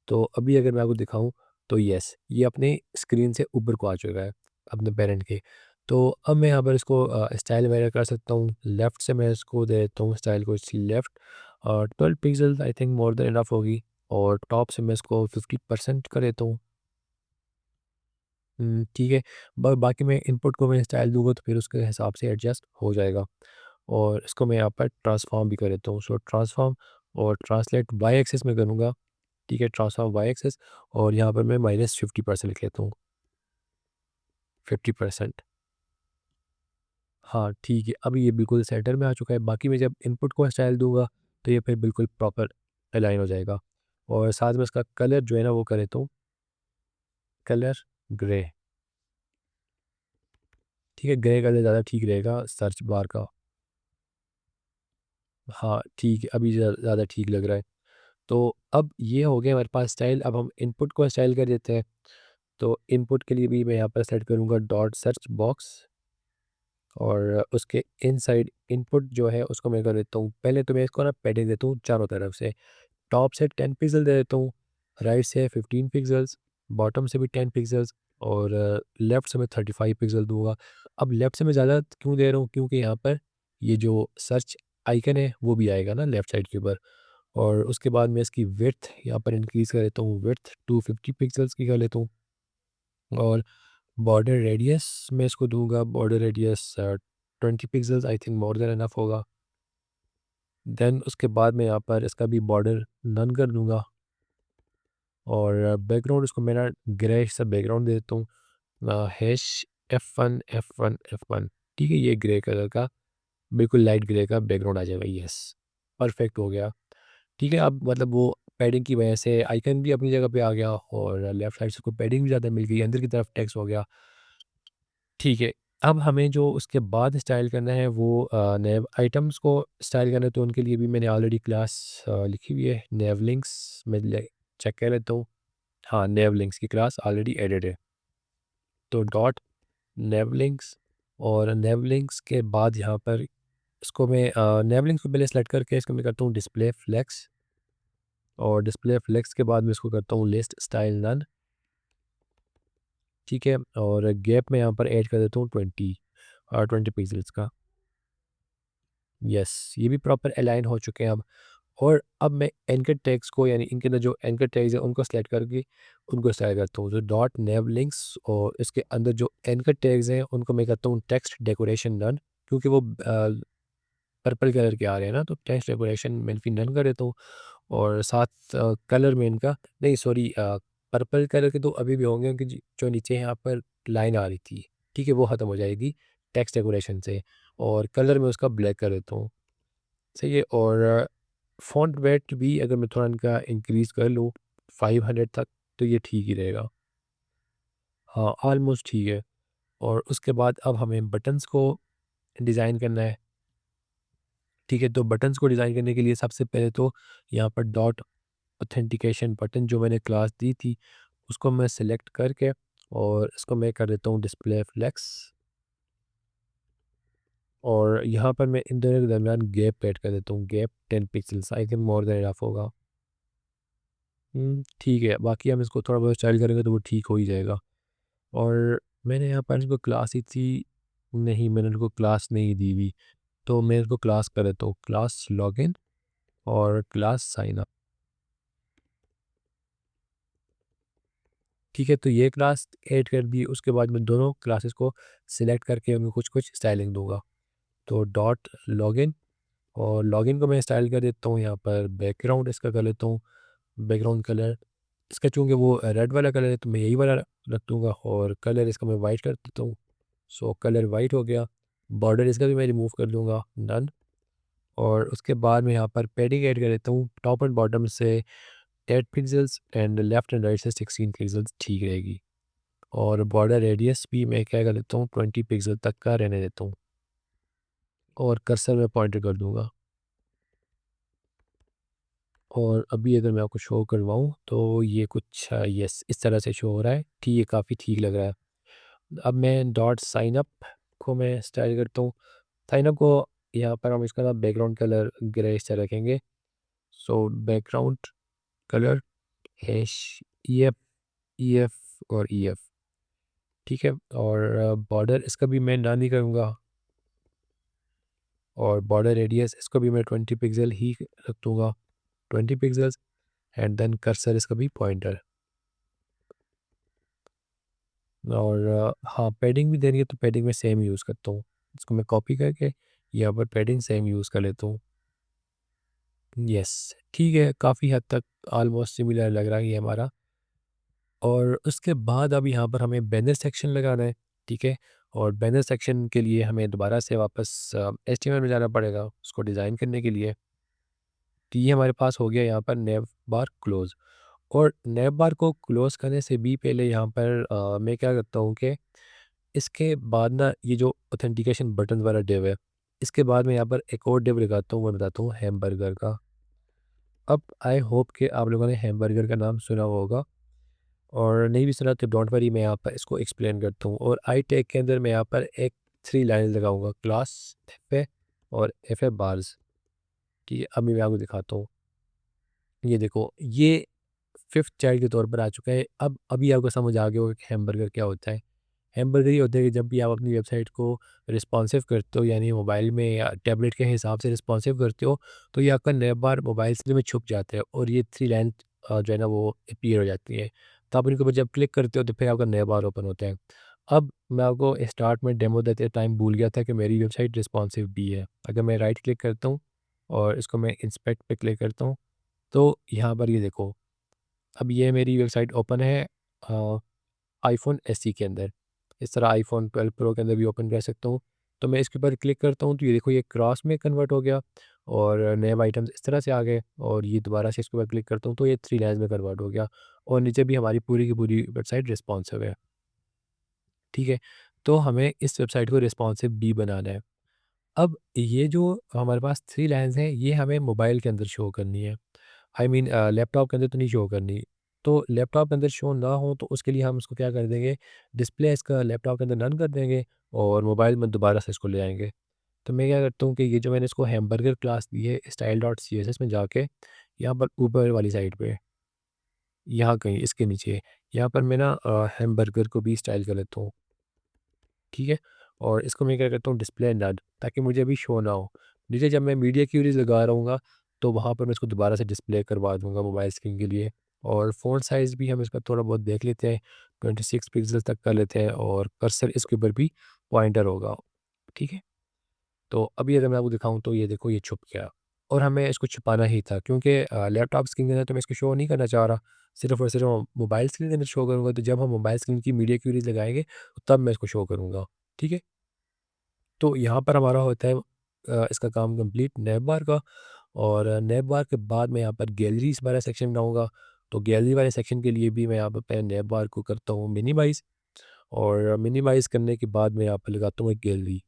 तो अभी अगर मैं आपको दिखाऊँ, तो येस, ये अपने स्क्रीन से ऊपर को आ चुका है, अपने पेरेंट के। तो अब मैं यहाँ पर इसको स्टाइल वगैरह कर सकता हूँ। लेफ़्ट से मैं इसको दे देता हूँ स्टाइल को left, 12 pixels I think more than enough होगी, और टॉप से मैं इसको 50% कर देता हूँ। ठीक है। बाकी मैं इनपुट को मैं स्टाइल दूँगा तो फिर उसके हिसाब से एडजस्ट हो जाएगा, और इसको मैं यहाँ पर ट्रांसफ़ॉर्म भी कर देता हूँ। सो ट्रांसफ़ॉर्म और ट्रांसलेट वाई एक्सिस में करूँगा। ठीक है, ट्रांसफ़ॉर्म वाई एक्सिस, और यहाँ पर मैं -50% लिख लेता हूँ, 50%। हाँ, ठीक है, अब ये बिल्कुल सेंटर में आ चुका है। बाकी मैं जब इनपुट को स्टाइल दूँगा, तो ये फिर बिल्कुल प्रॉपर अलाइन हो जाएगा, और साथ में इसका कलर जो है ना, वो कर देता हूँ कलर ग्रे। ठीक है, ग्रे कलर ज़्यादा ठीक रहेगा सर्च बार का। हाँ, ठीक है, अभी ज़्यादा ठीक लग रहा है। तो अब ये हो गया हमारे पास स्टाइल, अब हम इनपुट को स्टाइल कर देते हैं। तो इनपुट के लिए भी मैं यहाँ पर सेट करूँगा डॉट सर्च बॉक्स, और उसके इनसाइड इनपुट जो है उसको मैं कर देता हूँ, पहले तो मैं इसको ना पैडिंग देता हूँ चारों तरफ से। टॉप से 10 पिक्सल दे देता हूँ, राइट से 15 पिक्सेल्स, बॉटम से भी 10 पिक्सेल्स, और लेफ़्ट से मैं 35 पिक्सल दूँगा। अब लेफ़्ट से मैं ज़्यादा क्यों दे रहा हूँ? क्योंकि यहाँ पर ये जो सर्च आइकन है वो भी आएगा ना लेफ़्ट साइड के ऊपर, और उसके बाद मैं इसकी विड्थ यहाँ पर इंक्रीज़ कर देता हूँ, विड्थ 250 पिक्सेल्स की कर लेता हूँ, और बॉर्डर रेडियस मैं इसको दूँगा, border radius 20 pixels I think more than enough होगा। देन उसके बाद मैं यहाँ पर इसका भी बॉर्डर नन कर दूँगा, और बैकग्राउंड इसको मैं ना ग्रे सा बैकग्राउंड दे देता हूँ, हैश F1 ठीक है, ये ग्रे कलर का बिल्कुल लाइट ग्रे का बैकग्राउंड आ जाएगा, यस, परफेक्ट हो गया। ठीक है, अब मतलब वो पैडिंग की वजह से आइकन भी अपनी जगह पे आ गया, और लेफ्ट साइड से को पैडिंग भी ज़्यादा मिल गई, अंदर की तरफ टेक्स्ट हो गया। ठीक है, अब हमें जो उसके बाद स्टाइल करना है वो नेव आइटम्स को स्टाइल करना है, तो उनके लिए भी मैंने ऑलरेडी क्लास लिखी हुई है, नेव लिंक्स मैं चेक कर लेता हूँ। हाँ, नेव लिंक्स की क्लास ऑलरेडी एडेड है, तो डॉट नेव लिंक्स, और नेव लिंक्स के बाद यहाँ पर इसको मैं नेव लिंक्स को पहले सेलेक्ट करके इसको मैं करता हूँ डिस्प्ले फ्लेक्स, और डिस्प्ले फ्लेक्स के बाद मैं इसको करता हूँ लिस्ट स्टाइल नन। ठीक है, और गैप में यहाँ पर ऐड कर देता हूँ 20 पिक्सल्स का। यस, ये भी प्रॉपर अलाइन हो चुके हैं अब, और अब मैं एंकर टैग्स को यानी इनके अंदर जो एंकर टैग्स हैं उनको सेलेक्ट करके उनको स्टाइल करता हूँ, तो डॉट नेव लिंक्स, और इसके अंदर जो एंकर टैग्स हैं उनको मैं करता हूँ टेक्स्ट डेकोरेशन नन, क्योंकि वो पर्पल कलर के आ रहे हैं ना, तो टेक्स्ट डेकोरेशन मैं इनकी नन कर देता हूँ, और साथ कलर में इनका नहीं सॉरी, पर्पल कलर के तो अभी भी होंगे, क्योंकि जो नीचे यहाँ पर लाइन आ रही थी, ठीक है, वो ख़त्म हो जाएगी टेक्स्ट डेकोरेशन से, और कलर में उसका ब्लैक कर देता हूँ। सही है, और फ़ॉन्ट वेट भी अगर मैं थोड़ा इनका इंक्रीज़ कर लूँ 500 तक, तो ये ठीक ही रहेगा। हाँ, ऑलमोस्ट ठीक है, और उसके बाद अब हमें बटन्स को डिज़ाइन करना है। ठीक है, तो बटन्स को डिज़ाइन करने के लिए सबसे पहले तो यहाँ पर डॉट ऑथेंटिकेशन बटन जो मैंने क्लास दी थी, उसको मैं सेलेक्ट करके, और इसको मैं कर देता हूँ डिस्प्ले फ्लेक्स, और यहाँ पर मैं इन दोनों के दरमियान गैप ऐड कर देता हूँ, gap 10 pixels I think more than enough होगा। ठीक है, बाकी हम इसको थोड़ा बहुत स्टाइल करेंगे तो वो ठीक हो ही जाएगा, और मैंने यहाँ पर इनको क्लास ही थी, नहीं मैंने इनको क्लास नहीं दी हुई, तो मैं इसको क्लास कर देता हूँ, क्लास लॉगिन और क्लास साइन अप। ठीक है, तो ये क्लास ऐड कर दी, उसके बाद मैं दोनों क्लासेस को सिलेक्ट करके उनको कुछ कुछ स्टाइलिंग दूंगा, तो डॉट लॉगिन, और लॉगिन को मैं स्टाइल कर देता हूँ यहाँ पर बैकग्राउंड इसका कर लेता हूँ, बैकग्राउंड कलर इसका चूँकि वो रेड वाला कलर है तो मैं यही वाला रख दूँगा, और कलर इसका मैं वाइट कर देता हूँ, सो कलर वाइट हो गया। बॉर्डर इसका भी मैं रिमूव कर दूँगा, डन, और उसके बाद मैं यहाँ पर पैडिंग ऐड कर देता हूँ, टॉप एंड बॉटम से 10 pixels and left and right से 16 पिक्सेल्स ठीक रहेगी, और बॉर्डर रेडियस भी मैं क्या कर देता हूँ 20 पिक्सल तक का रहने देता हूँ। और कर्सर में पॉइंटर कर दूँगा। और अभी अगर मैं आपको शो करवाऊँ तो ये कुछ यस इस तरह से शो हो रहा है। ठीक है, काफ़ी ठीक लग रहा है। अब मैं डॉट साइन अप को मैं स्टाइल करता हूँ। साइन अप को यहाँ पर हम इसका ना बैकग्राउंड कलर ग्रे से रखेंगे। So background colour hash EF EF और ईएफ, ठीक है। और बॉर्डर इसका भी मैं ना नहीं करूँगा, और बॉर्डर रेडियस इसको भी मैं 20 पिक्सल ही रख दूँगा, 20 पिक्सल्स। एंड देन कर्सर इसका भी पॉइंटर। और हाँ, पैडिंग भी देनी है तो पैडिंग में सेम यूज़ करता हूँ। इसको मैं कॉपी करके यहाँ पर पैडिंग सेम यूज़ कर लेता हूँ। यस, ठीक है, काफ़ी हद तक ऑलमोस्ट सिमिलर लग रहा है ये हमारा। और उसके बाद अब यहाँ पर हमें बैनर सेक्शन लगाना है, ठीक है। और बैनर सेक्शन के लिए हमें दोबारा से वापस एचटीएमएल में जाना पड़ेगा उसको डिज़ाइन करने के लिए। तो ये हमारे पास हो गया यहाँ पर नेव बार क्लोज़। और नेव बार को क्लोज़ करने से भी पहले यहाँ पर मैं क्या करता हूँ कि इसके बाद ना ये जो ऑथेंटिकेशन बटन वाला डिव है, इसके बाद मैं यहाँ पर एक और डिव लगाता हूँ, मैं बताता हूँ हैमबर्गर का। अब आई होप कि आप लोगों ने हैमबर्गर का नाम सुना हुआ होगा, और नहीं भी सुना तो डोंट वरी, मैं यहाँ पर इसको एक्सप्लेन करता हूँ। और आई टैग के अंदर मैं यहाँ पर एक 3 लाइन लगाऊंगा, क्लास एफ और एफ बार्स की। अभी मैं आपको दिखाता हूँ। ये देखो, ये फिफ्थ चाइल्ड के तौर पर आ चुका है। अब अभी आपको समझ आ गया होगा कि हैमबर्गर क्या होता है। हैमबर्गर ये होता है कि जब भी आप अपनी वेबसाइट को रिस्पॉन्सिव करते हो, यानी मोबाइल में या टैबलेट के हिसाब से रिस्पॉन्सिव करते हो, तो ये आपका नैप बार मोबाइल स्क्रीन में छुप जाता है और ये 3 लाइन जो है ना वो अपीयर हो जाती है। तो आप इनके ऊपर जब क्लिक करते हो तो फिर आपका नैप बार ओपन होता है। अब मैं आपको स्टार्ट में डेमो देते टाइम भूल गया था कि मेरी वेबसाइट रिस्पॉन्सिव भी है। अगर मैं राइट क्लिक करता हूँ और इसको मैं इंस्पेक्ट पे क्लिक करता हूँ, तो यहाँ पर ये देखो, अब ये मेरी वेबसाइट ओपन है आईफ़ोन एसई के अंदर। इस तरह आईफ़ोन 12 प्रो के अंदर भी ओपन कर सकता हूँ। तो मैं इसके ऊपर क्लिक करता हूँ तो ये देखो, ये क्रॉस में कन्वर्ट हो गया और नए आइटम्स इस तरह से आ गए। और ये दोबारा से इसके ऊपर क्लिक करता हूँ तो ये 3 लाइन्स में कन्वर्ट हो गया, और नीचे भी हमारी पूरी की पूरी वेबसाइट रिस्पॉन्सिव है, ठीक है। तो हमें इस वेबसाइट को रिस्पॉन्सिव भी बनाना है। अब ये जो हमारे पास 3 लाइन्स हैं, ये हमें मोबाइल के अंदर शो करनी है। आई मीन लैपटॉप के अंदर तो नहीं शो करनी। तो लैपटॉप के अंदर शो ना हो तो उसके लिए हम इसको क्या कर देंगे, डिस्प्ले इसका लैपटॉप के अंदर नन कर देंगे और मोबाइल में दोबारा से इसको ले आएँगे। तो मैं क्या करता हूँ कि ये जो मैंने इसको हैमबर्गर क्लास दी है, स्टाइल डॉट सीएसएस में जाके यहाँ पर ऊपर वाली साइड पे, यहाँ कहीं इसके नीचे, यहाँ पर मैं ना हैमबर्गर को भी स्टाइल कर लेता हूँ, ठीक है। और इसको मैं क्या करता हूँ, डिस्प्ले नन, ताकि मुझे अभी शो ना हो। नीचे जब मैं मीडिया क्यूरीज लगा रहूँगा तो वहाँ पर मैं इसको दोबारा से डिस्प्ले करवा दूँगा मोबाइल स्क्रीन के लिए। और फ़ॉन्ट साइज़ भी हम इसका थोड़ा बहुत देख लेते हैं, 26 पिक्सल तक कर लेते हैं, और कर्सर इसके ऊपर भी पॉइंटर होगा, ठीक है। तो अभी अगर मैं आपको दिखाऊँ तो ये देखो, ये छुप गया। और हमें इसको छुपाना ही था क्योंकि लैपटॉप स्क्रीन के अंदर तो मैं इसको शो नहीं करना चाह रहा, सिर्फ़ और सिर्फ़ मोबाइल स्क्रीन के अंदर शो करूँगा। तो जब हम मोबाइल स्क्रीन की मीडिया क्यूरीज लगाएँगे तो तब मैं इसको शो करूँगा, ठीक है। तो यहाँ पर हमारा होता है इसका काम कंप्लीट नैप बार का। और नैप बार के बाद मैं यहाँ पर गैलरीज़ वाला सेक्शन बनाऊँगा। तो गैलरी वाले सेक्शन के लिए भी मैं यहाँ पर पहले नैप बार को करता हूँ मिनिमाइज़, और मिनिमाइज़ करने के बाद मैं यहाँ पर लगाता हूँ एक गैलरी।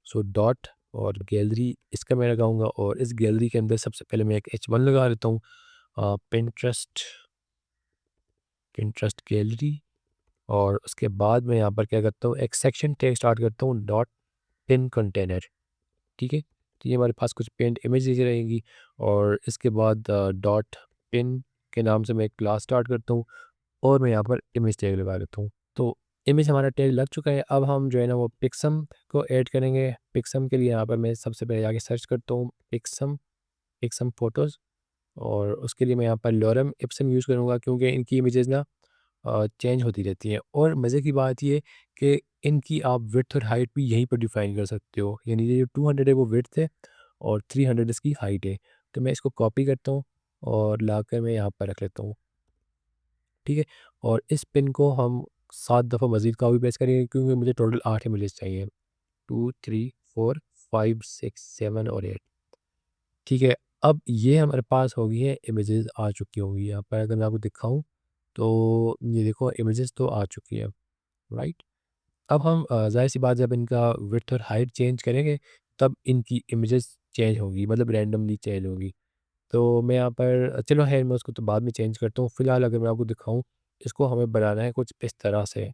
सो डॉट और गैलरी इसका मैं लगाऊँगा, और इस गैलरी के अंदर सबसे पहले मैं एक H1 लगा देता हूँ, पिंटरेस्ट पिंटरेस्ट गैलरी। और उसके बाद मैं यहाँ पर क्या करता हूँ, एक सेक्शन टैग स्टार्ट करता हूँ, डॉट पिन कंटेनर, ठीक है। तो ये हमारे पास कुछ पेंट इमेजेस रहेंगी। और इसके बाद डॉट पिन के नाम से मैं एक क्लास स्टार्ट करता हूँ, और मैं यहाँ पर इमेज टैग लगा देता हूँ। तो इमेज हमारा टैग लग चुका है। अब हम जो है ना वो पिक्सम को ऐड करेंगे। पिक्सम के लिए यहाँ पर मैं सबसे पहले जाके सर्च करता हूँ पिक्सम, पिक्सम फ़ोटोज़। और उसके लिए मैं यहाँ पर लॉरम इप्सन यूज़ करूँगा क्योंकि इनकी इमेजेस ना चेंज होती रहती हैं। और मज़े की बात ये कि इनकी आप विड्थ और हाइट भी यहीं पर डिफ़ाइन कर सकते हो, यानी ये जो 200 है वो विड्थ है और 300 इसकी हाइट है। तो मैं इसको कॉपी करता हूँ और लाकर मैं यहाँ पर रख लेता हूँ, ठीक है। और इस पिन को हम 7 दफ़ा मज़ीद कॉपी पेस्ट करेंगे क्योंकि मुझे टोटल 8 इमेजेस चाहिए, 2, 3, 4, 5, 6, 7 और 8, ठीक है। अब ये हमारे पास हो गई है, इमेजेस आ चुकी होंगी। यहाँ पर अगर मैं आपको दिखाऊँ तो ये देखो, इमेजेस तो आ चुकी है, राइट। अब हम ज़ाहिर सी बात है, जब इनका विड्थ और हाइट चेंज करेंगे तब इनकी इमेजेस चेंज होंगी, मतलब रैंडमली चेंज होंगी। तो मैं यहाँ पर चलो ख़ैर मैं उसको तो बाद में चेंज करता हूँ। फ़िलहाल अगर मैं आपको दिखाऊँ, इसको हमें बनाना है कुछ इस तरह से,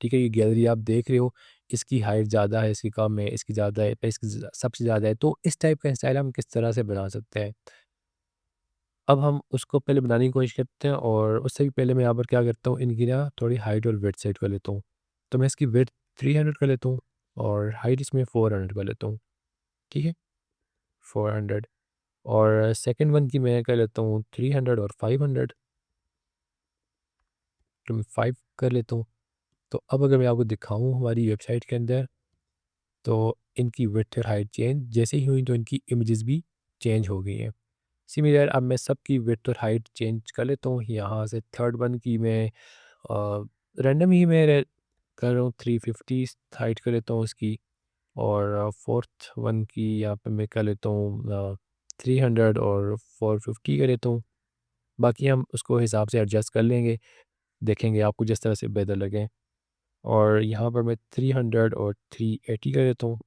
ठीक है? ये गैलरी आप देख रहे हो, इसकी हाइट ज़्यादा है, इसकी कम है, इसकी ज़्यादा है, पे इसकी सबसे ज़्यादा है। तो इस टाइप का स्टाइल हम किस तरह से बना सकते हैं? अब हम उसको पहले बनाने की कोशिश करते हैं और उससे भी पहले मैं यहाँ पर क्या करता हूँ, इनकी ना थोड़ी हाइट और विड्थ सेट कर लेता हूँ। तो मैं इसकी विड्थ 300 कर लेता हूँ और हाइट इसमें 400 कर लेता हूँ, ठीक है? 400 और सेकंड वन की मैं कर लेता हूँ 300 और 500, तो मैं 5 कर लेता हूँ। तो अब अगर मैं आपको दिखाऊँ हमारी वेबसाइट के अंदर, तो इनकी विड्थ और हाइट चेंज जैसे ही हुई तो इनकी इमेजेस भी चेंज हो गई हैं। सिमिलर अब मैं सबकी विड्थ और हाइट चेंज कर लेता हूँ। यहाँ से थर्ड वन की मैं रैंडम ही मैं कर रहा हूँ 350 हाइट कर लेता हूँ इसकी और फोर्थ वन की यहाँ पे मैं कर लेता हूँ 300 और 450 कर लेता हूँ। बाकी हम उसको हिसाब से एडजस्ट कर लेंगे, देखेंगे आपको जिस तरह से बेहतर लगे। और यहाँ पर मैं 300 और 380 कर देता हूँ,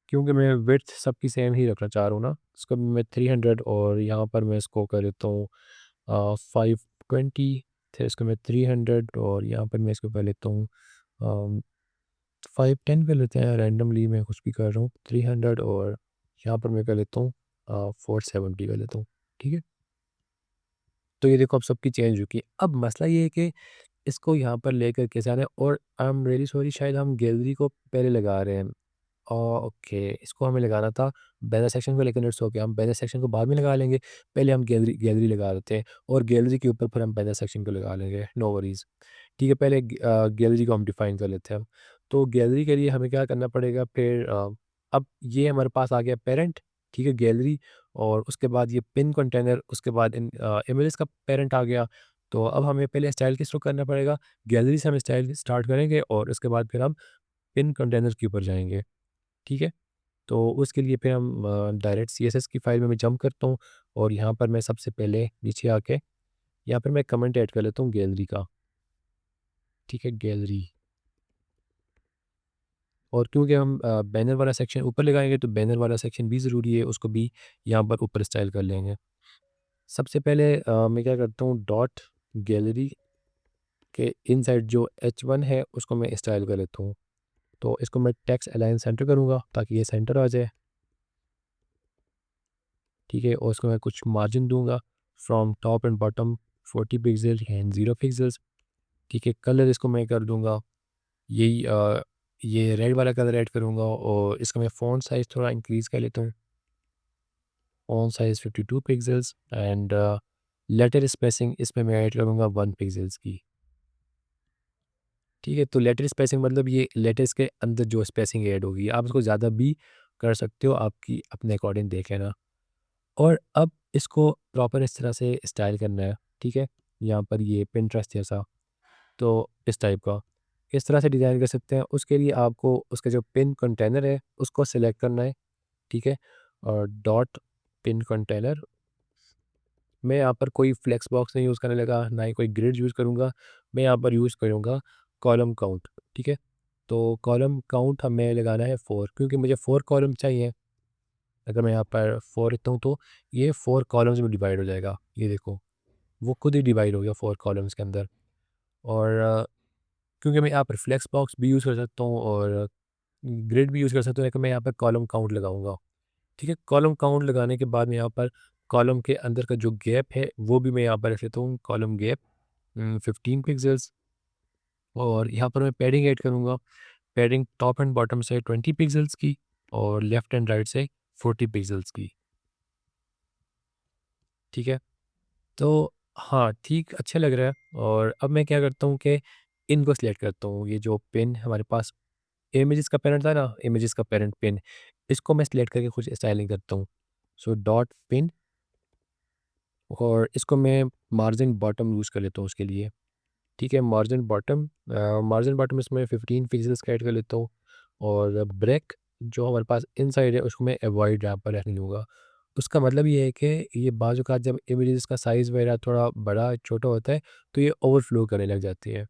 क्योंकि मैं विड्थ सबकी सेम ही रखना चाह रहा हूँ ना। इसको भी मैं 300 और यहाँ पर मैं इसको कर देता हूँ 520, फिर इसको मैं 300 और यहाँ पर मैं इसको कर लेता हूँ 510 कर लेते हैं। रैंडमली मैं कुछ भी कर रहा हूँ 300 और यहाँ पर मैं कर लेता हूँ 470 कर लेता हूँ, ठीक है? तो ये देखो अब सबकी चेंज हो गई। अब मसला ये है कि इसको यहाँ पर लेकर कैसे आना है, और आई एम रियली सॉरी शायद हम गैलरी को पहले लगा रहे हैं। ओके, इसको हमें लगाना था बैनर सेक्शन को, लेकिन इट्स ओके, हम बैनर सेक्शन को बाद में लगा लेंगे। पहले हम गैलरी गैलरी लगा देते हैं और गैलरी के ऊपर फिर हम बैनर सेक्शन को लगा लेंगे, नो वरीज़। ठीक है, पहले गैलरी को हम डिफ़ाइन कर लेते हैं अब। तो गैलरी के लिए हमें क्या करना पड़ेगा फिर, अब ये हमारे पास आ गया पेरेंट, ठीक है, गैलरी, और उसके बाद ये पिन कंटेनर, उसके बाद इमेजेस का पेरेंट आ गया। तो अब हमें पहले स्टाइल किस को करना पड़ेगा, गैलरी से हम स्टाइल स्टार्ट करेंगे और उसके बाद फिर हम पिन कंटेनर के ऊपर जाएँगे, ठीक है? तो उसके लिए फिर हम डायरेक्ट सीएसएस की फ़ाइल में मैं जंप करता हूँ और यहाँ पर मैं सबसे पहले नीचे आके यहाँ पर मैं कमेंट ऐड कर लेता हूँ गैलरी का, ठीक है? गैलरी, और क्योंकि हम बैनर वाला सेक्शन ऊपर लगाएँगे तो बैनर वाला सेक्शन भी ज़रूरी है, उसको भी यहाँ पर ऊपर स्टाइल कर लेंगे। सबसे पहले मैं क्या करता हूँ, डॉट गैलरी के इनसाइड जो H1 है उसको मैं स्टाइल कर लेता हूँ। तो इसको मैं टेक्स्ट अलाइन सेंटर करूँगा ताकि ये सेंटर आ जाए, ठीक है? और इसको मैं कुछ मार्जिन दूँगा from top and bottom 40 pixel and 0 pixels, ठीक है? कलर इसको मैं कर दूँगा यही ये रेड वाला कलर ऐड करूँगा और इसका मैं फ़ॉन्ट साइज़ थोड़ा इंक्रीज़ कर लेता हूँ। Font size 52 pixels and later spacing इसमें मैं ऐड करूँगा 1 पिक्सेल्स की, ठीक है? तो लेटर स्पेसिंग मतलब ये लेटर्स के अंदर जो स्पेसिंग ऐड होगी, आप इसको ज़्यादा भी कर सकते हो, आपकी अपने अकॉर्डिंग देख लेना। और अब इसको प्रॉपर इस तरह से स्टाइल करना है, ठीक है? यहाँ पर ये पिंटरेस्ट जैसा, तो इस टाइप का, इस तरह से डिज़ाइन कर सकते हैं। उसके लिए आपको उसका जो पिन कंटेनर है, उसको सेलेक्ट करना है, ठीक है? और डॉट पिन कंटेनर, मैं यहाँ पर कोई फ्लेक्स बॉक्स नहीं यूज़ करने लगा, ना ही कोई ग्रिड यूज़ करूँगा। मैं यहाँ पर यूज़ करूँगा कॉलम काउंट, ठीक है? तो कॉलम काउंट हमें लगाना है 4, क्योंकि मुझे 4 कॉलम चाहिए। अगर मैं यहाँ पर 4 लिखता हूँ तो ये 4 कॉलम्स में डिवाइड हो जाएगा। ये देखो, वो खुद ही डिवाइड हो गया 4 कॉलम्स के अंदर। और क्योंकि मैं यहाँ पर फ्लेक्स बॉक्स भी यूज़ कर सकता हूँ और ग्रिड भी यूज़ कर सकता हूँ, लेकिन मैं यहाँ पर कॉलम काउंट लगाऊँगा। ठीक है? कॉलम काउंट लगाने के बाद मैं यहाँ पर कॉलम के अंदर का जो गैप है, वो भी मैं यहाँ पर रख लेता हूँ कॉलम गैप 15 पिक्सेल्स, और यहाँ पर मैं पैडिंग ऐड करूँगा। पैडिंग टॉप एंड बॉटम से 20 पिक्सेल्स की और लेफ्ट एंड राइट से 40 पिक्सेल्स की, ठीक है? तो हाँ, ठीक अच्छा लग रहा है। और अब मैं क्या करता हूँ कि इनको सिलेक्ट करता हूँ। ये जो पिन हमारे पास इमेजेस का पेरेंट था ना, इमेजेस का पेरेंट पिन, इसको मैं सिलेक्ट करके कुछ स्टाइलिंग करता हूँ। सो डॉट पिन, और इसको मैं मार्जिन बॉटम यूज़ कर लेता हूँ उसके लिए। ठीक है, मार्जिन बॉटम इसमें 15 पिक्सेल्स का ऐड कर लेता हूँ, और ब्रेक जो हमारे पास इनसाइड है उसको मैं अवॉइड यहाँ पर रखने दूँगा। उसका मतलब ये है कि ये बाज़ औक़ात जब इमेजेस का साइज़ वगैरह थोड़ा बड़ा छोटा होता है, तो ये ओवरफ्लो करने लग जाती है।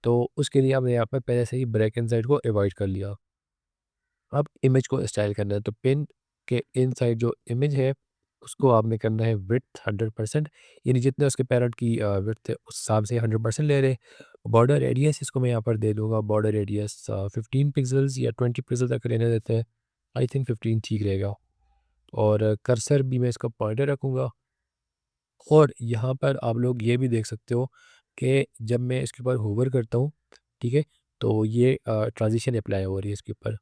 तो उसके लिए हमने यहाँ पर पहले से ही ब्रेक इनसाइड को अवॉइड कर लिया। अब इमेज को स्टाइल करना है, तो पिन के इनसाइड जो इमेज है उसको आपने करना है विड्थ 100%, यानी जितने उसके पैरेंट की विड्थ है उस हिसाब से 100% ले रहे। बॉर्डर रेडियस इसको मैं यहाँ पर दे दूंगा, बॉर्डर रेडियस 15 पिक्सल्स या 20 पिक्सल तक रहने देते हैं। आई थिंक 15 ठीक रहेगा। और कर्सर भी मैं इसका पॉइंटर रखूँगा। और यहाँ पर आप लोग ये भी देख सकते हो कि जब मैं इसके ऊपर होवर करता हूँ, ठीक है, तो ये ट्रांजिशन अप्लाई हो रही है इसके ऊपर।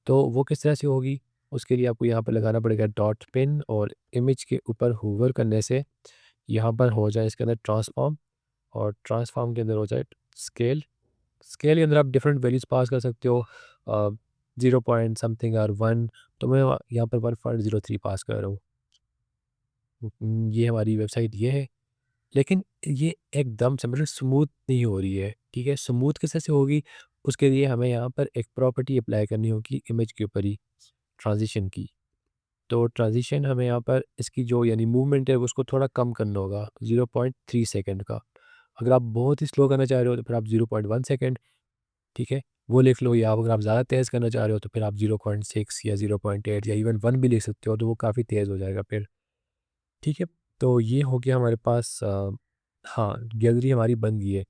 तो वो किस तरह से होगी, उसके लिए आपको यहाँ पर लगाना पड़ेगा डॉट पिन, और इमेज के ऊपर होवर करने से यहाँ पर हो जाए इसके अंदर ट्रांसफॉर्म, और ट्रांसफॉर्म के अंदर हो जाए स्केल। स्केल के अंदर आप डिफरेंट वैल्यूज पास कर सकते हो, 0 पॉइंट समथिंग और 1। तो मैं यहाँ पर 1.03 पास कर रहा हूँ। ये हमारी वेबसाइट ये है। लेकिन ये एकदम से मतलब स्मूथ नहीं हो रही है, ठीक है। स्मूथ कैसे से होगी, उसके लिए हमें यहाँ पर एक प्रॉपर्टी अप्लाई करनी होगी इमेज के ऊपर ही, ट्रांजिशन की। तो ट्रांजिशन हमें यहाँ पर इसकी जो यानी मूवमेंट है उसको थोड़ा कम करना होगा, 0.3 सेकंड का। अगर आप बहुत ही स्लो करना चाह रहे हो तो फिर आप 0.1 सेकंड, ठीक है, वो लिख लो। या अगर आप ज़्यादा तेज़ करना चाह रहे हो तो फिर आप 0.6 या 0.8 या इवन 1 भी लिख सकते हो, तो वो काफ़ी तेज़ हो जाएगा फिर, ठीक है। तो ये हो गया हमारे पास हाँ, गैलरी हमारी बन गई है।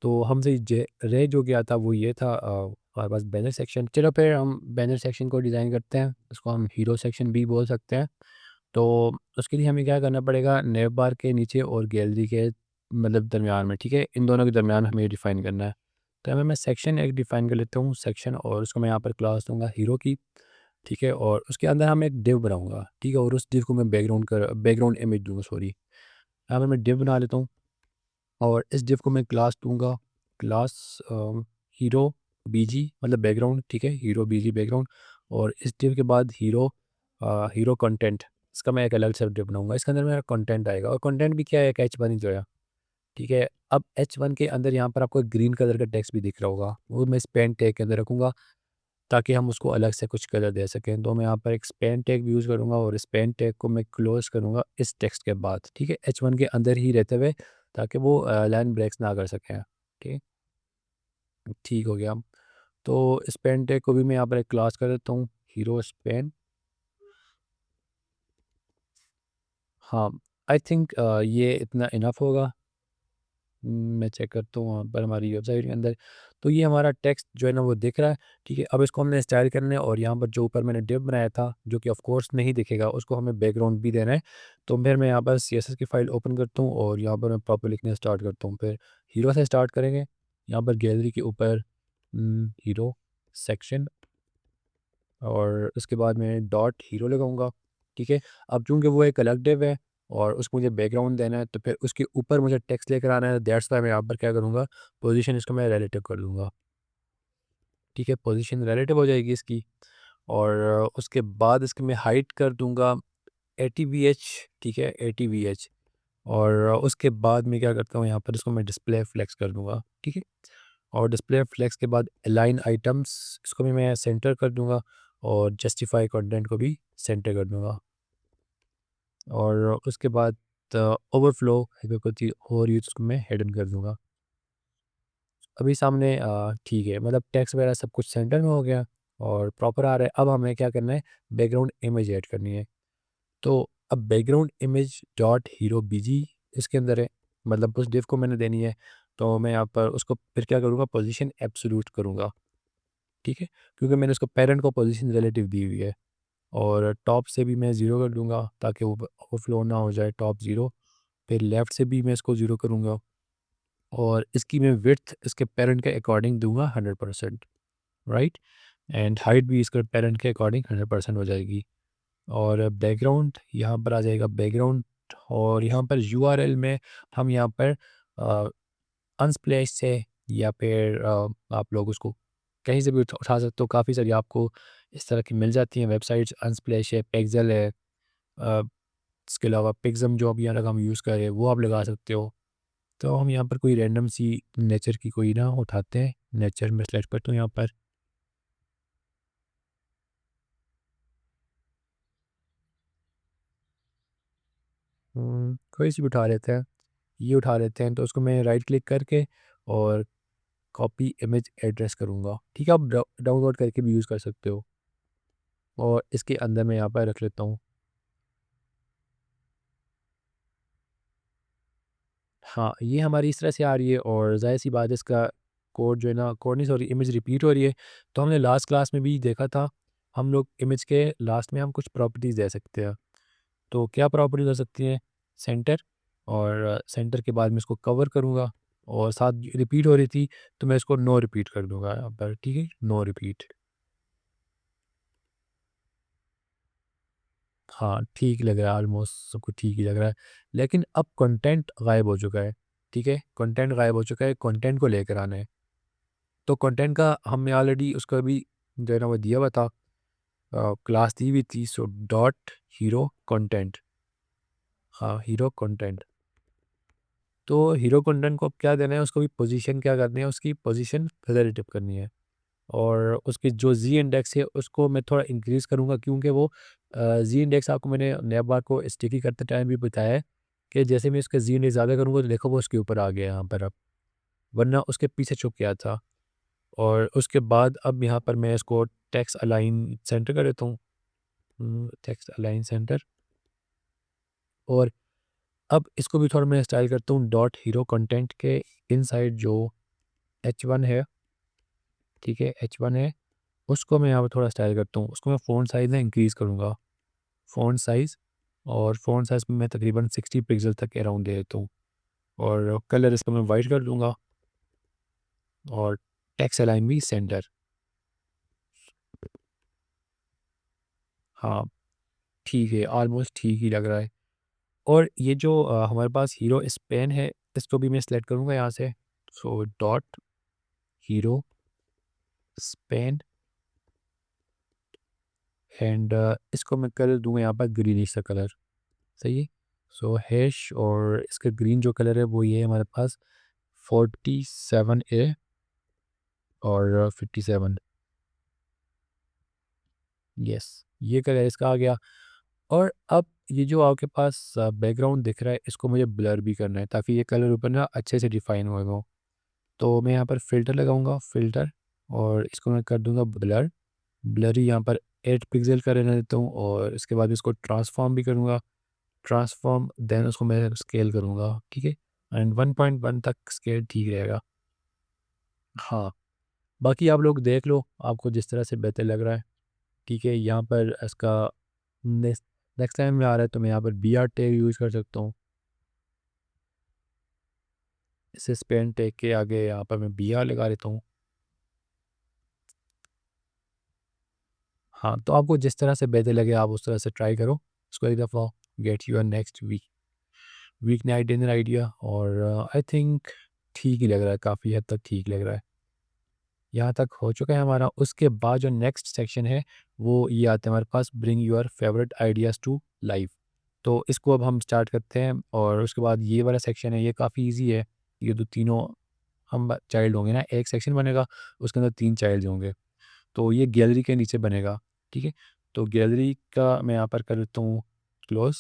तो हमसे रह जो गया था वो ये था, हमारे पास बैनर सेक्शन। चलो फिर हम बैनर सेक्शन को डिज़ाइन करते हैं, उसको हम हीरो सेक्शन भी बोल सकते हैं। तो उसके लिए हमें क्या करना पड़ेगा, नेव बार के नीचे और गैलरी के मतलब दरमियान में, ठीक है, इन दोनों के दरमियान हमें डिफ़ाइन करना है। तो हमें मैं सेक्शन एक डिफ़ाइन कर लेता हूँ, सेक्शन, और उसको मैं यहाँ पर क्लास दूंगा हीरो की, ठीक है। और उसके अंदर हम एक डिव बनाऊंगा, ठीक है, और उस डिव को मैं बैकग्राउंड इमेज दूंगा, सॉरी। यहाँ पर मैं डिव बना लेता हूँ, और इस डिव को मैं क्लास दूंगा, क्लास हीरो बीजी मतलब बैकग्राउंड, ठीक है, हीरो बीजी बैकग्राउंड। और इस डिव के बाद हीरो कंटेंट, इसका मैं एक अलग से डिव बनाऊंगा, इसके अंदर मेरा कंटेंट आएगा। और कंटेंट भी क्या है, एक H1 ही तो है, ठीक है। अब H1 के अंदर यहाँ पर आपको ग्रीन कलर का टेक्स्ट भी दिख रहा होगा, वो मैं स्पेन टैग के अंदर रखूँगा, ताकि हम उसको अलग से कुछ कलर दे सकें। तो मैं यहाँ पर एक स्पेन टैग यूज़ करूँगा, और स्पेन टैग को मैं क्लोज़ करूँगा इस टेक्स्ट के बाद, ठीक है, H1 के अंदर ही रहते हुए, ताकि वो लाइन ब्रेक्स ना कर सकें, ठीक है। ठीक हो गया। तो स्पेन टैग को भी मैं यहाँ पर एक क्लास कर देता हूँ, हीरो स्पेन। हाँ, आई थिंक ये इतना इनफ होगा। मैं चेक करता हूँ वहाँ पर हमारी वेबसाइट के अंदर। तो ये हमारा टेक्स्ट जो है ना वो दिख रहा है, ठीक है। अब इसको हमने स्टाइल करना है, और यहाँ पर जो ऊपर मैंने डिव बनाया था जो कि ऑफ कोर्स नहीं दिखेगा, उसको हमें बैकग्राउंड भी देना है। तो फिर मैं यहाँ पर सीएसएस की फ़ाइल ओपन करता हूँ, और यहाँ पर मैं प्रॉपर लिखना स्टार्ट करता हूँ। फिर हीरो से स्टार्ट करेंगे, यहाँ पर गैलरी के ऊपर हीरो सेक्शन, और उसके बाद मैं डॉट हीरो लगाऊंगा, ठीक है। अब चूंकि वो एक अलग डिव है और उसको मुझे बैकग्राउंड देना है, तो फिर उसके ऊपर मुझे टेक्स्ट लेकर आना है। दैट्स वाई मैं यहाँ पर क्या करूँगा, पोजीशन इसको मैं रिलेटिव कर दूंगा, ठीक है, पोजीशन रिलेटिव हो जाएगी इसकी। और उसके बाद इसकी मैं हाइट कर दूंगा 80 वी एच, ठीक है, 80 वी एच। और उसके बाद मैं क्या करता हूँ, यहाँ पर इसको मैं डिस्प्ले फ्लेक्स कर दूंगा, ठीक है। और डिस्प्ले फ्लेक्स के बाद अलाइन आइटम्स, इसको भी मैं सेंटर कर दूंगा, और जस्टिफाई कंटेंट को भी सेंटर कर दूंगा। और उसके बाद ओवरफ्लो अगर कोई चीज़ हो रही है तो उसको मैं हिडन कर दूंगा। अभी सामने ठीक है, मतलब टेक्स्ट वगैरह सब कुछ सेंटर में हो गया और प्रॉपर आ रहा है। अब हमें क्या करना है, बैकग्राउंड इमेज ऐड करनी है। तो अब बैकग्राउंड इमेज डॉट हीरो बीजी इसके अंदर है, मतलब उस डिव को मैंने देनी है। तो मैं यहाँ पर उसको फिर क्या करूँगा, पोजीशन एब्सोल्यूट करूँगा, ठीक है, क्योंकि मैंने उसको पेरेंट को पोजीशन रिलेटिव दी हुई है। और टॉप से भी मैं ज़ीरो कर दूंगा ताकि वो ओवरफ्लो ना हो जाए, टॉप ज़ीरो। फिर लेफ़्ट से भी मैं इसको ज़ीरो करूँगा, और इसकी मैं विड्थ इसके पेरेंट के अकॉर्डिंग दूंगा 100%, राइट। एंड हाइट भी इसके पेरेंट के अकॉर्डिंग 100% हो जाएगी। और बैकग्राउंड यहाँ पर आ जाएगा बैकग्राउंड। और यहाँ पर यूआरएल में हम यहाँ पर अनस्प्लैश से, या फिर आप लोग उसको कहीं से भी उठा सकते हो। काफ़ी सारी आपको इस तरह की मिल जाती हैं वेबसाइट्स, अनस्प्लैश है, पेक्सेल है, इसके अलावा पिक्सम जो अभी यहाँ हम यूज़ कर रहे हैं वो आप लगा सकते हो। तो हम यहाँ पर कोई रैंडम सी नेचर की कोई ना उठाते हैं, नेचर में सेलेक्ट करता हूँ यहाँ पर। कोई सी भी उठा लेते हैं, ये उठा लेते हैं। तो उसको मैं राइट क्लिक करके और कॉपी इमेज एड्रेस करूँगा। ठीक है, आप डाउनलोड करके भी यूज़ कर सकते हो। और इसके अंदर मैं यहाँ पर रख लेता हूँ। हाँ, ये हमारी इस तरह से आ रही है और ज़ाहिर-सी बात है इसका कोड जो है ना, कोड नहीं सॉरी, इमेज रिपीट हो रही है। तो हमने लास्ट क्लास में भी देखा था, हम लोग इमेज के लास्ट में हम कुछ प्रॉपर्टीज़ दे सकते हैं। तो क्या प्रॉपर्टीज़ हो सकती हैं? सेंटर, और सेंटर के बाद मैं इसको कवर करूँगा और साथ रिपीट हो रही थी, तो मैं इसको नो रिपीट कर दूँगा यहाँ पर, ठीक है? No repeat. हाँ, ठीक लग रहा है, ऑलमोस्ट सबको ठीक ही लग रहा है। लेकिन अब कंटेंट गायब हो चुका है, ठीक है? कंटेंट गायब हो चुका है, कंटेंट को लेकर आना है। तो कंटेंट का हमने ऑलरेडी उसका भी जो है ना वो दिया हुआ था, क्लास दी हुई थी, सो डॉट हीरो कंटेंट। हाँ, हीरो कंटेंट। तो हीरो कंटेंट को अब क्या देना है, उसको भी पोजीशन क्या करनी है, उसकी पोजीशन रिलेटिव करनी है। और उसकी जो जी इंडेक्स है उसको मैं थोड़ा इंक्रीज़ करूँगा, क्योंकि वो जी इंडेक्स आपको मैंने नैप बार को स्टिकी करते टाइम भी बताया है कि जैसे मैं इसका जी इंडेक्स ज़्यादा करूँगा तो देखो वो उसके ऊपर आ गया यहाँ पर अब, वरना उसके पीछे छुप गया था। और उसके बाद अब यहाँ पर मैं इसको टेक्स्ट अलाइन सेंटर कर देता हूँ, टेक्स्ट अलाइन सेंटर। और अब इसको भी थोड़ा मैं स्टाइल करता हूँ डॉट हीरो कंटेंट के इनसाइड जो H1 है, ठीक है? H1 है, उसको मैं यहाँ पर थोड़ा स्टाइल करता हूँ। उसको मैं फ़ॉन्ट साइज़ ना इंक्रीज़ करूँगा, फ़ॉन्ट साइज़। और फ़ॉन्ट साइज़ में मैं तकरीबन 60 पिक्सल तक के अराउंड दे देता हूँ। और कलर इसका मैं वाइट कर दूँगा और टेक्स्ट अलाइन भी सेंटर। हाँ, ठीक है, ऑलमोस्ट ठीक ही लग रहा है। और ये जो हमारे पास हीरो स्पेन है, इसको भी मैं सेलेक्ट करूँगा यहाँ से। So dot hero Spain and इसको मैं कलर दूँगा यहाँ पर ग्रीनिश सा कलर, सही है? सो हैश और इसका ग्रीन जो कलर है वो ये है हमारे पास 47A और 57, यस, ये कलर इसका आ गया। और अब ये जो आपके पास बैकग्राउंड दिख रहा है, इसको मुझे ब्लर भी करना है ताकि ये कलर ऊपर ना अच्छे से डिफाइन हो। तो मैं यहाँ पर फ़िल्टर लगाऊँगा, फ़िल्टर, और इसको मैं कर दूँगा ब्लर। ब्लर ही यहाँ पर 8 पिक्सल का रहने देता हूँ और इसके बाद इसको ट्रांसफ़ॉर्म भी करूँगा। ट्रांसफ़ॉर्म देन उसको मैं स्केल करूँगा, ठीक है? एंड 1.1 तक स्केल ठीक रहेगा। हाँ, बाकी आप लोग देख लो, आपको जिस तरह से बेहतर लग रहा है, ठीक है? यहाँ पर इसका नेक्स्ट नेक्स्ट टाइम में आ रहा है तो मैं यहाँ पर बीआर टैग यूज़ कर सकता हूँ। इसे स्पेन टैग के आगे यहाँ पर मैं बीआर लगा लेता हूँ। हाँ, तो आपको जिस तरह से बेहतर लगे आप उस तरह से ट्राई करो। उसको एक दफ़ा get your next week night dinner idea. और आई थिंक ठीक ही लग रहा है, काफ़ी हद तक ठीक लग रहा है। यहाँ तक हो चुका है हमारा। उसके बाद जो नेक्स्ट सेक्शन है वो ये आता है हमारे पास, bring your favourite ideas to life. तो इसको अब हम स्टार्ट करते हैं और उसके बाद ये वाला सेक्शन है, ये काफ़ी ईज़ी है। ये तो तीनों हम चाइल्ड होंगे ना, एक सेक्शन बनेगा, उसके अंदर 3 चाइल्ड होंगे। तो ये गैलरी के नीचे बनेगा, ठीक है? तो गैलरी का मैं यहाँ पर कर देता हूँ क्लोज़।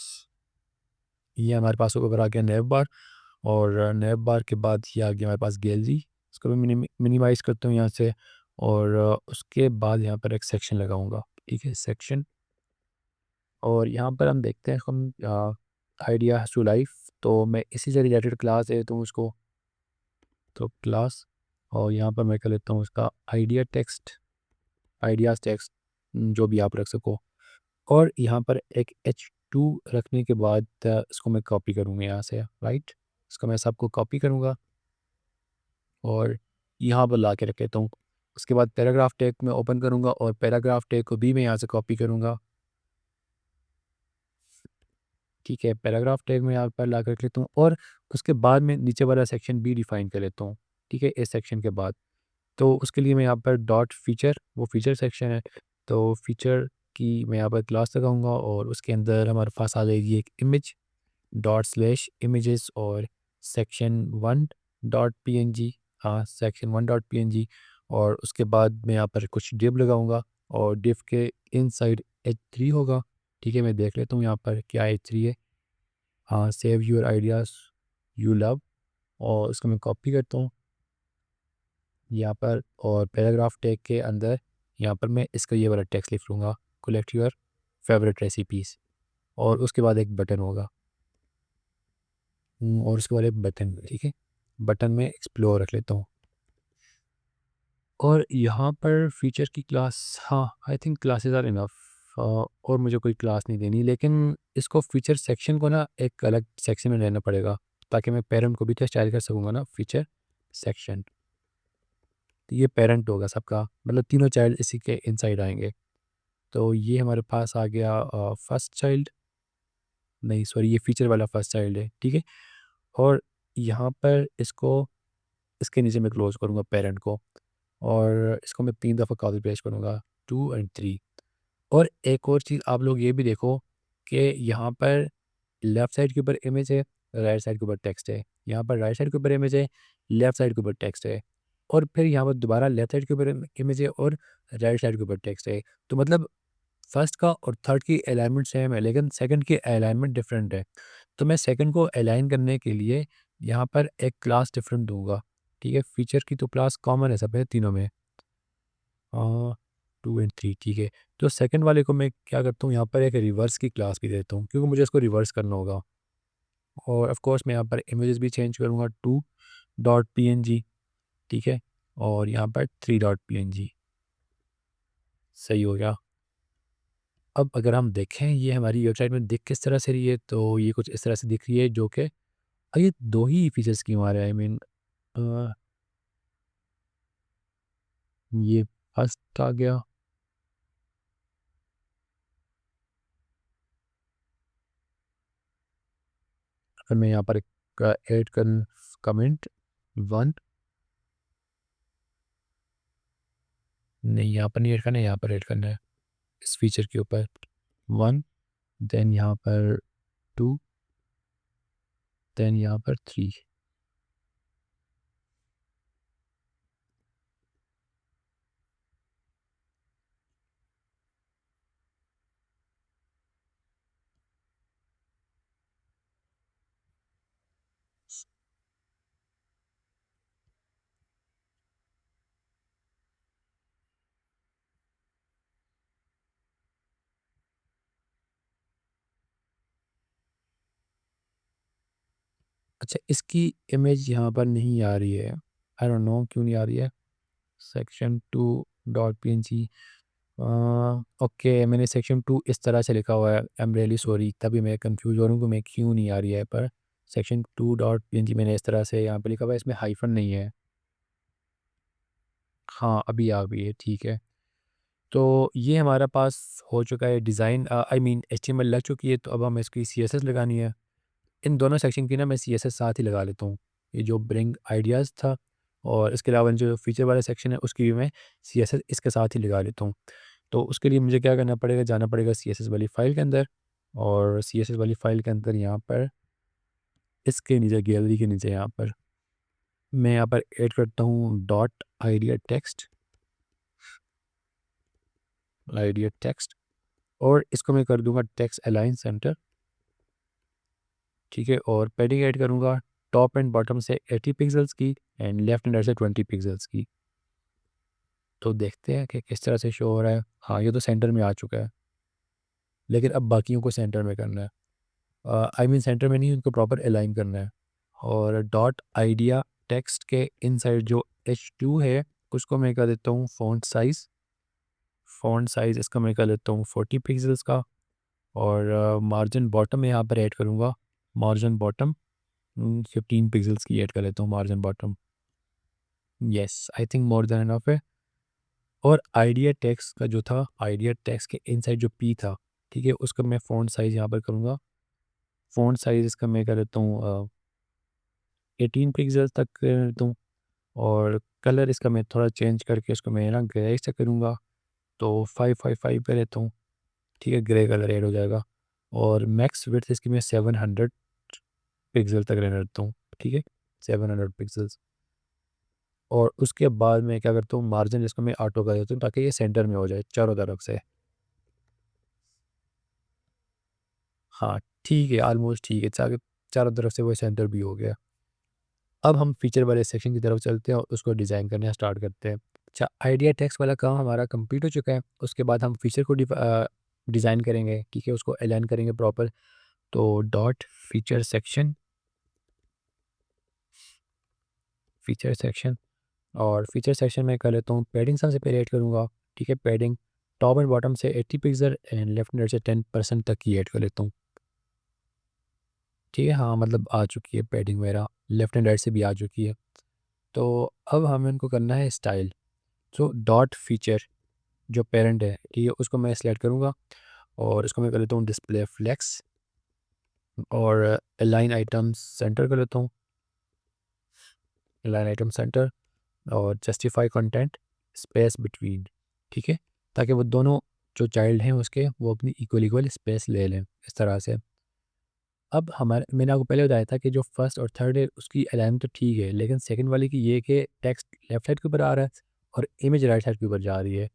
ये हमारे पास ऊपर आ गया नैव बार, और नैव बार के बाद ये आ गया हमारे पास गैलरी। इसको मैं मिनिमाइज़ करता हूँ यहाँ से। और उसके बाद यहाँ पर एक सेक्शन लगाऊँगा, ठीक है? सेक्शन। और यहाँ पर हम देखते हैं हम आइडिया टू लाइफ। तो मैं इसी से रिलेटेड क्लास है तो उसको, तो क्लास, और यहाँ पर मैं कर लेता हूँ इसका आइडिया टेक्स्ट, आइडियाज़ टेक्स्ट, जो भी आप रख सको। और यहाँ पर एक H2 रखने के बाद इसको मैं कॉपी करूँगा यहाँ से, राइट? इसको मैं सबको कॉपी करूँगा और यहाँ पर ला के रख लेता हूँ। उसके बाद पैराग्राफ टैग मैं ओपन करूँगा और पैराग्राफ टैग को भी मैं यहाँ से कॉपी करूँगा, ठीक है? पैराग्राफ टैग मैं यहाँ पर ला कर रख लेता हूँ और उसके बाद मैं नीचे वाला सेक्शन भी डिफ़ाइन कर लेता हूँ, ठीक है? इस सेक्शन के बाद। तो उसके लिए मैं यहाँ पर डॉट फीचर, वो फीचर सेक्शन है, तो फीचर की मैं यहाँ पर क्लास लगाऊँगा और उसके अंदर हमारे पास आ जाएगी एक इमेज डॉट स्लैश इमेजेस और सेक्शन 1 डॉट पीएनजी। हाँ, सेक्शन 1 डॉट पीएनजी। और उसके बाद मैं यहाँ पर कुछ डिव लगाऊंगा और डिव के इनसाइड H3 होगा, ठीक है? मैं देख लेता हूँ यहाँ पर क्या H3 है। हाँ, save your ideas you love, और इसको मैं कॉपी करता हूँ, यहाँ पर, और पैराग्राफ टैग के अंदर यहाँ पर मैं इसका ये वाला टेक्स्ट लिख लूँगा, कलेक्ट योर फेवरेट रेसिपीज़, और उसके बाद एक बटन होगा। और उसके बाद एक बटन, ठीक है, बटन में एक्सप्लोर रख लेता हूँ। और यहाँ पर फीचर की क्लास, हाँ I think classes are enough, और मुझे कोई क्लास नहीं देनी, लेकिन इसको फीचर सेक्शन को ना एक अलग सेक्शन में रहना पड़ेगा, ताकि मैं पेरेंट को भी तो स्टाइल कर सकूँगा ना, फीचर सेक्शन। तो ये पेरेंट होगा सबका, मतलब तीनों चाइल्ड इसी के इनसाइड आएंगे। तो ये हमारे पास आ गया फर्स्ट चाइल्ड, नहीं सॉरी, ये फीचर वाला फर्स्ट चाइल्ड है, ठीक है। और यहाँ पर इसको, इसके नीचे मैं क्लोज करूँगा पेरेंट को, और इसको मैं 3 दफ़ा कॉपी पेस्ट करूँगा, 2 एंड 3। और एक और चीज़ आप लोग ये भी देखो कि यहाँ पर लेफ़्ट साइड के ऊपर इमेज है, राइट साइड के ऊपर टेक्स्ट है। यहाँ पर राइट साइड के ऊपर इमेज है, लेफ़्ट साइड के ऊपर टेक्स्ट है। और फिर यहाँ पर दोबारा लेफ़्ट साइड के ऊपर इमेज है और राइट साइड के ऊपर टेक्स्ट है। तो मतलब फर्स्ट का और थर्ड की अलाइनमेंट सेम है, लेकिन सेकंड की अलाइनमेंट डिफरेंट है। तो मैं सेकंड को अलाइन करने के लिए यहाँ पर एक क्लास डिफरेंट दूँगा, ठीक है। फीचर की तो क्लास कॉमन है सब है तीनों में, 2 एंड 3, ठीक है। तो सेकंड वाले को मैं क्या करता हूँ, यहाँ पर एक रिवर्स की क्लास भी देता हूँ, क्योंकि मुझे इसको रिवर्स करना होगा। और ऑफ कोर्स मैं यहाँ पर इमेजेस भी चेंज करूँगा, 2 डॉट पीएनजी, ठीक है, और यहाँ पर 3 डॉट पीएनजी, सही हो गया। अब अगर हम देखें ये हमारी वेबसाइट में दिख किस तरह से रही है, तो ये कुछ इस तरह से दिख रही है, जो कि ये 2 ही फीचर्स की हमारे, आई मीन ये फर्स्ट आ गया, फिर मैं यहाँ पर एक ऐड कर कमेंट 1, नहीं यहाँ पर नहीं ऐड करना है, यहाँ पर ऐड करना है इस फीचर के ऊपर 1, देन यहाँ पर 2, देन यहाँ पर 3। अच्छा, इसकी इमेज यहाँ पर नहीं आ रही है, आई डोंट नो क्यों नहीं आ रही है। सेक्शन 2 डॉट पीएनजी, ओके, मैंने सेक्शन 2 इस तरह से लिखा हुआ है, आई एम रियली सॉरी, तभी मैं कंफ्यूज हो रहा हूँ कि मैं क्यों नहीं आ रही है। पर सेक्शन 2 डॉट पीएनजी मैंने इस तरह से यहाँ पे लिखा हुआ है, इसमें हाइफन नहीं है। हाँ अभी आ गई है, ठीक है। तो ये हमारा पास हो चुका है डिज़ाइन, आई मीन एचटीएमएल लग चुकी है। तो अब हमें इसकी सीएसएस लगानी है। इन दोनों सेक्शन की ना मैं सीएसएस साथ ही लगा लेता हूँ, ये जो ब्रिंग आइडियाज़ था, और इसके अलावा जो फीचर वाला सेक्शन है उसकी भी मैं सीएसएस इसके साथ ही लगा लेता हूँ। तो उसके लिए मुझे क्या करना पड़ेगा, जाना पड़ेगा सीएसएस वाली फ़ाइल के अंदर, और सीएसएस वाली फ़ाइल के अंदर यहाँ पर इसके नीचे गैलरी के नीचे यहाँ पर मैं यहाँ पर ऐड करता हूँ dot idea text, idea text, और इसको मैं कर दूंगा टेक्स्ट अलाइन सेंटर, ठीक है। और पैडिंग ऐड करूँगा टॉप एंड बॉटम से 80 पिक्सल्स की एंड लेफ्ट एंड राइट से 20 पिक्सल्स की। तो देखते हैं कि किस तरह से शो हो रहा है। हाँ ये तो सेंटर में आ चुका है, लेकिन अब बाकियों को सेंटर में करना है, आई मीन सेंटर में नहीं, उनको प्रॉपर अलाइन करना है। और डॉट आइडिया टेक्स्ट के इनसाइड जो H2 है उसको मैं कर देता हूँ फ़ॉन्ट साइज़, फ़ॉन्ट साइज़ इसका मैं कर देता हूँ 40 पिक्सल्स का। और मार्जिन बॉटम में यहाँ पर ऐड करूँगा, मार्जिन बॉटम 15 पिक्सल्स की ऐड कर लेता हूँ margin bottom. Yes, I think more than enough है। और आइडिया टेक्स्ट का जो था, आइडिया टेक्स्ट के इनसाइड जो पी था, ठीक है, उसका मैं फ़ॉन्ट साइज़ यहाँ पर करूँगा। फ़ॉन्ट साइज़ इसका मैं कर देता हूँ 18 पिक्सल्स तक कर देता हूँ। और कलर इसका मैं थोड़ा चेंज करके इसको मैं ना ग्रे से करूँगा, तो 555 पे लेता हूँ, ठीक है, ग्रे कलर ऐड हो जाएगा। और मैक्स विड्थ इसकी मैं 700 पिक्सल तक रहने देता हूँ, ठीक है, 700 पिक्सल्स। और उसके बाद मैं क्या करता हूँ, मार्जिन इसको मैं ऑटो कर देता हूँ, ताकि ये सेंटर में हो जाए चारों तरफ से। हाँ ठीक है, ऑलमोस्ट ठीक है, चारों तरफ से वो सेंटर भी हो गया। अब हम फीचर वाले सेक्शन की तरफ चलते हैं और उसको डिज़ाइन करना स्टार्ट करते हैं। अच्छा, आइडिया टेक्स्ट वाला काम हमारा कंप्लीट हो चुका है। उसके बाद हम फीचर को डिज़ाइन करेंगे, ठीक है, उसको अलाइन करेंगे प्रॉपर। तो डॉट फीचर सेक्शन और फीचर सेक्शन में कर लेता हूँ पैडिंग सबसे पहले ऐड करूँगा, ठीक है। पैडिंग टॉप एंड बॉटम से 80 pixel and left and right से 10% तक की ऐड कर लेता हूँ, ठीक है। हाँ, मतलब आ चुकी है पैडिंग मेरा, लेफ्ट एंड राइट से भी आ चुकी है। तो अब हमें इनको करना है स्टाइल। तो डॉट फीचर जो पेरेंट है, ठीक है, उसको मैं सेलेक्ट करूँगा और इसको मैं कर लेता हूँ डिस्प्ले फ्लेक्स और अलाइन आइटम सेंटर कर लेता हूँ, अलाइन आइटम सेंटर और जस्टिफाई कंटेंट स्पेस बिटवीन, ठीक है, ताकि वो दोनों जो चाइल्ड हैं उसके वो अपनी इक्वल इक्वल स्पेस ले लें इस तरह से। अब हमारे मैंने आपको पहले बताया था कि जो फर्स्ट और थर्ड है उसकी अलाइनमेंट तो ठीक है, लेकिन सेकंड वाली की ये कि टेक्स्ट लेफ्ट साइड के ऊपर आ रहा है और इमेज राइट साइड के ऊपर जा रही है।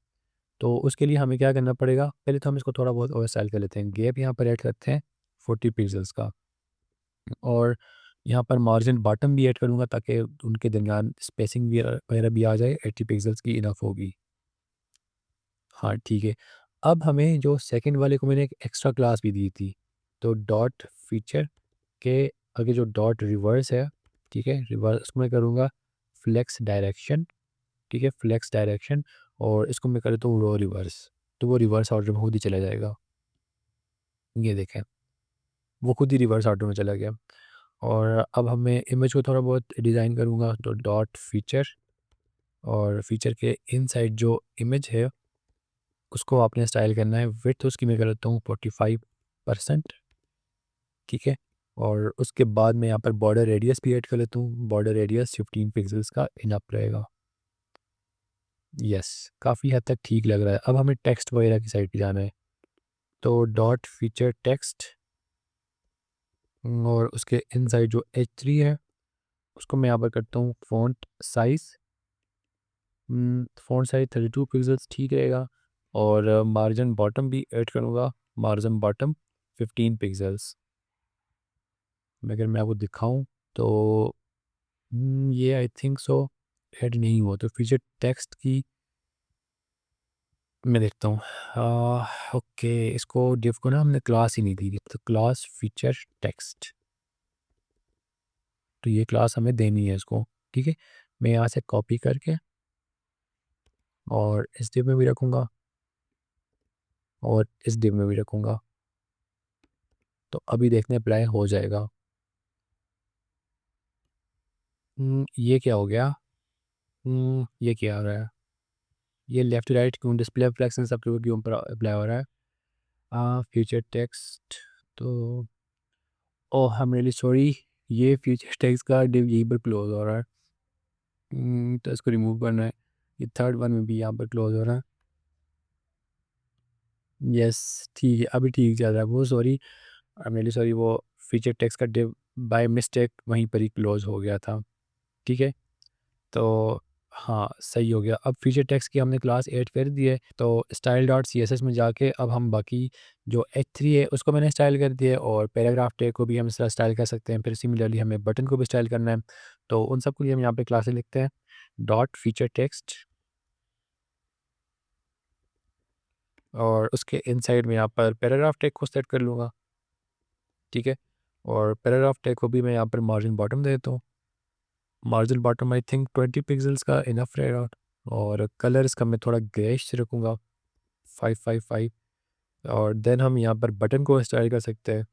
तो उसके लिए हमें क्या करना पड़ेगा, पहले तो हम इसको थोड़ा बहुत और स्टाइल कर लेते हैं। गैप यहाँ पर ऐड करते हैं 40 पिक्सल्स का और यहाँ पर मार्जिन बॉटम भी ऐड करूँगा ताकि उनके दरमियान स्पेसिंग भी वगैरह भी आ जाए, 80 पिक्सल्स की इनफ होगी। हाँ, ठीक है। अब हमें जो सेकंड वाले को मैंने एक एक्स्ट्रा क्लास भी दी थी, तो डॉट फीचर के आगे जो डॉट रिवर्स है, ठीक है, रिवर्स उसको मैं करूँगा फ्लेक्स डायरेक्शन, ठीक है, फ्लेक्स डायरेक्शन और इसको मैं कर देता हूँ रो रिवर्स, तो वो रिवर्स ऑर्डर में खुद ही चला जाएगा। ये देखें, वो खुद ही रिवर्स ऑर्डर में चला गया। और अब हमें इमेज को थोड़ा बहुत डिज़ाइन करूँगा, तो डॉट फीचर और फीचर के इनसाइड जो इमेज है उसको आपने स्टाइल करना है। विड्थ उसकी मैं कर देता हूँ 45%, ठीक है। और उसके बाद मैं यहाँ पर बॉर्डर रेडियस भी ऐड कर लेता हूँ। बॉर्डर रेडियस 15 पिक्सल्स का इनफ रहेगा। यस, काफ़ी हद तक ठीक लग रहा है। अब हमें टेक्स्ट वगैरह की साइड पे जाना है, तो डॉट फीचर टेक्स्ट और उसके इनसाइड जो H3 है उसको मैं यहाँ पर करता हूँ font size. Font size 32 pixels ठीक रहेगा और मार्जिन बॉटम भी ऐड करूँगा। Margin bottom 15 pixels. अगर मैं आपको दिखाऊँ तो ये आई थिंक सो ऐड नहीं हुआ, तो फीचर टेक्स्ट की मैं देखता हूँ। ओके, इसको डिव को ना हमने क्लास ही नहीं दी थी, तो क्लास फीचर टेक्स्ट, तो ये क्लास हमें देनी है इसको, ठीक है। मैं यहाँ से कॉपी करके और इस डिव में भी रखूँगा और इस डिव में भी रखूँगा, तो अभी देखने अप्लाई हो जाएगा। ये क्या हो गया? ये क्या हो रहा है? ये लेफ्ट राइट क्यों डिस्प्ले फ्लेक्स इन सब के ऊपर अप्लाई हो रहा है? फ्यूचर टेक्स्ट, तो ओह आई एम रियली सॉरी, ये फ्यूचर टेक्स्ट का डिव यहीं पर क्लोज हो रहा है। तो इसको रिमूव करना है। ये थर्ड वन में भी यहाँ पर क्लोज हो रहा है। यस, ठीक है, अभी ठीक चल रहा है। वो sorry, I am really sorry, वो फीचर टेक्स्ट का डिव बाय मिस्टेक वहीं पर ही क्लोज हो गया था, ठीक है। तो हाँ, सही हो गया। अब फीचर टेक्स्ट की हमने क्लास ऐड कर दी है, तो स्टाइल डॉट CSS में जाके अब हम बाकी जो H3 है उसको मैंने स्टाइल कर दिया है और पैराग्राफ टैग को भी हम इस तरह स्टाइल कर सकते हैं। फिर सिमिलरली हमें बटन को भी स्टाइल करना है, तो उन सब के लिए हम यहाँ पे क्लासेस लिखते हैं। डॉट फीचर टेक्स्ट और उसके इनसाइड में यहाँ पर पैराग्राफ टैग को सेट कर लूँगा, ठीक है। और पैराग्राफ टैग को भी मैं यहाँ पर मार्जिन बॉटम दे देता हूँ। Margin bottom I think 20 pixels का इनफ रहेगा और कलर इसका मैं थोड़ा ग्रेइश रखूँगा, 555। और देन हम यहाँ पर बटन को स्टाइल कर सकते हैं।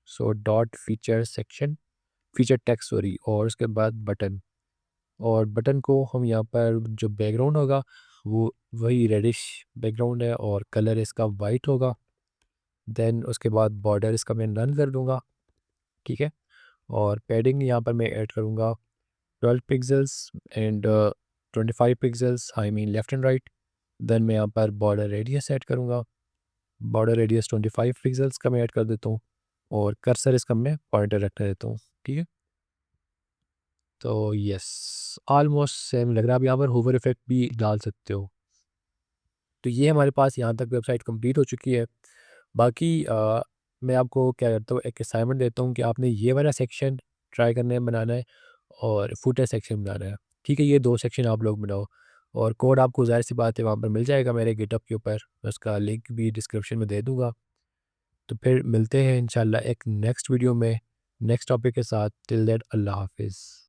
So dot feature section, feature text sorry, और उसके बाद बटन। और बटन को हम यहाँ पर जो बैकग्राउंड होगा वो वही रेडिश बैकग्राउंड है और कलर इसका वाइट होगा। देन उसके बाद बॉर्डर इसका मैं नन कर दूँगा, ठीक है। और पैडिंग यहाँ पर मैं ऐड करूँगा 12 pixels and 25 pixels, I mean left and right. Then मैं यहाँ पर बॉर्डर रेडियस ऐड करूँगा। बॉर्डर रेडियस 25 पिक्सल्स का मैं ऐड कर देता हूँ और कर्सर इसका मैं पॉइंटर रख देता हूँ, ठीक है। तो यस, ऑलमोस्ट सेम लग रहा है। आप यहाँ पर होवर इफेक्ट भी डाल सकते हो। तो ये हमारे पास यहाँ तक वेबसाइट कंप्लीट हो चुकी है। बाकी मैं आपको क्या करता हूँ, एक असाइनमेंट देता हूँ कि आपने ये वाला सेक्शन ट्राई करना है बनाना है और फुटर सेक्शन बनाना है। ठीक है, ये 2 सेक्शन आप लोग बनाओ और कोड आपको ज़ाहिर-सी बात है वहाँ पर मिल जाएगा मेरे गिटहब के ऊपर। मैं उसका लिंक भी डिस्क्रिप्शन में दे दूँगा। तो फिर मिलते हैं इंशाल्लाह एक नेक्स्ट वीडियो में, नेक्स्ट टॉपिक के साथ। टिल दैट अल्लाह हाफ़िज़।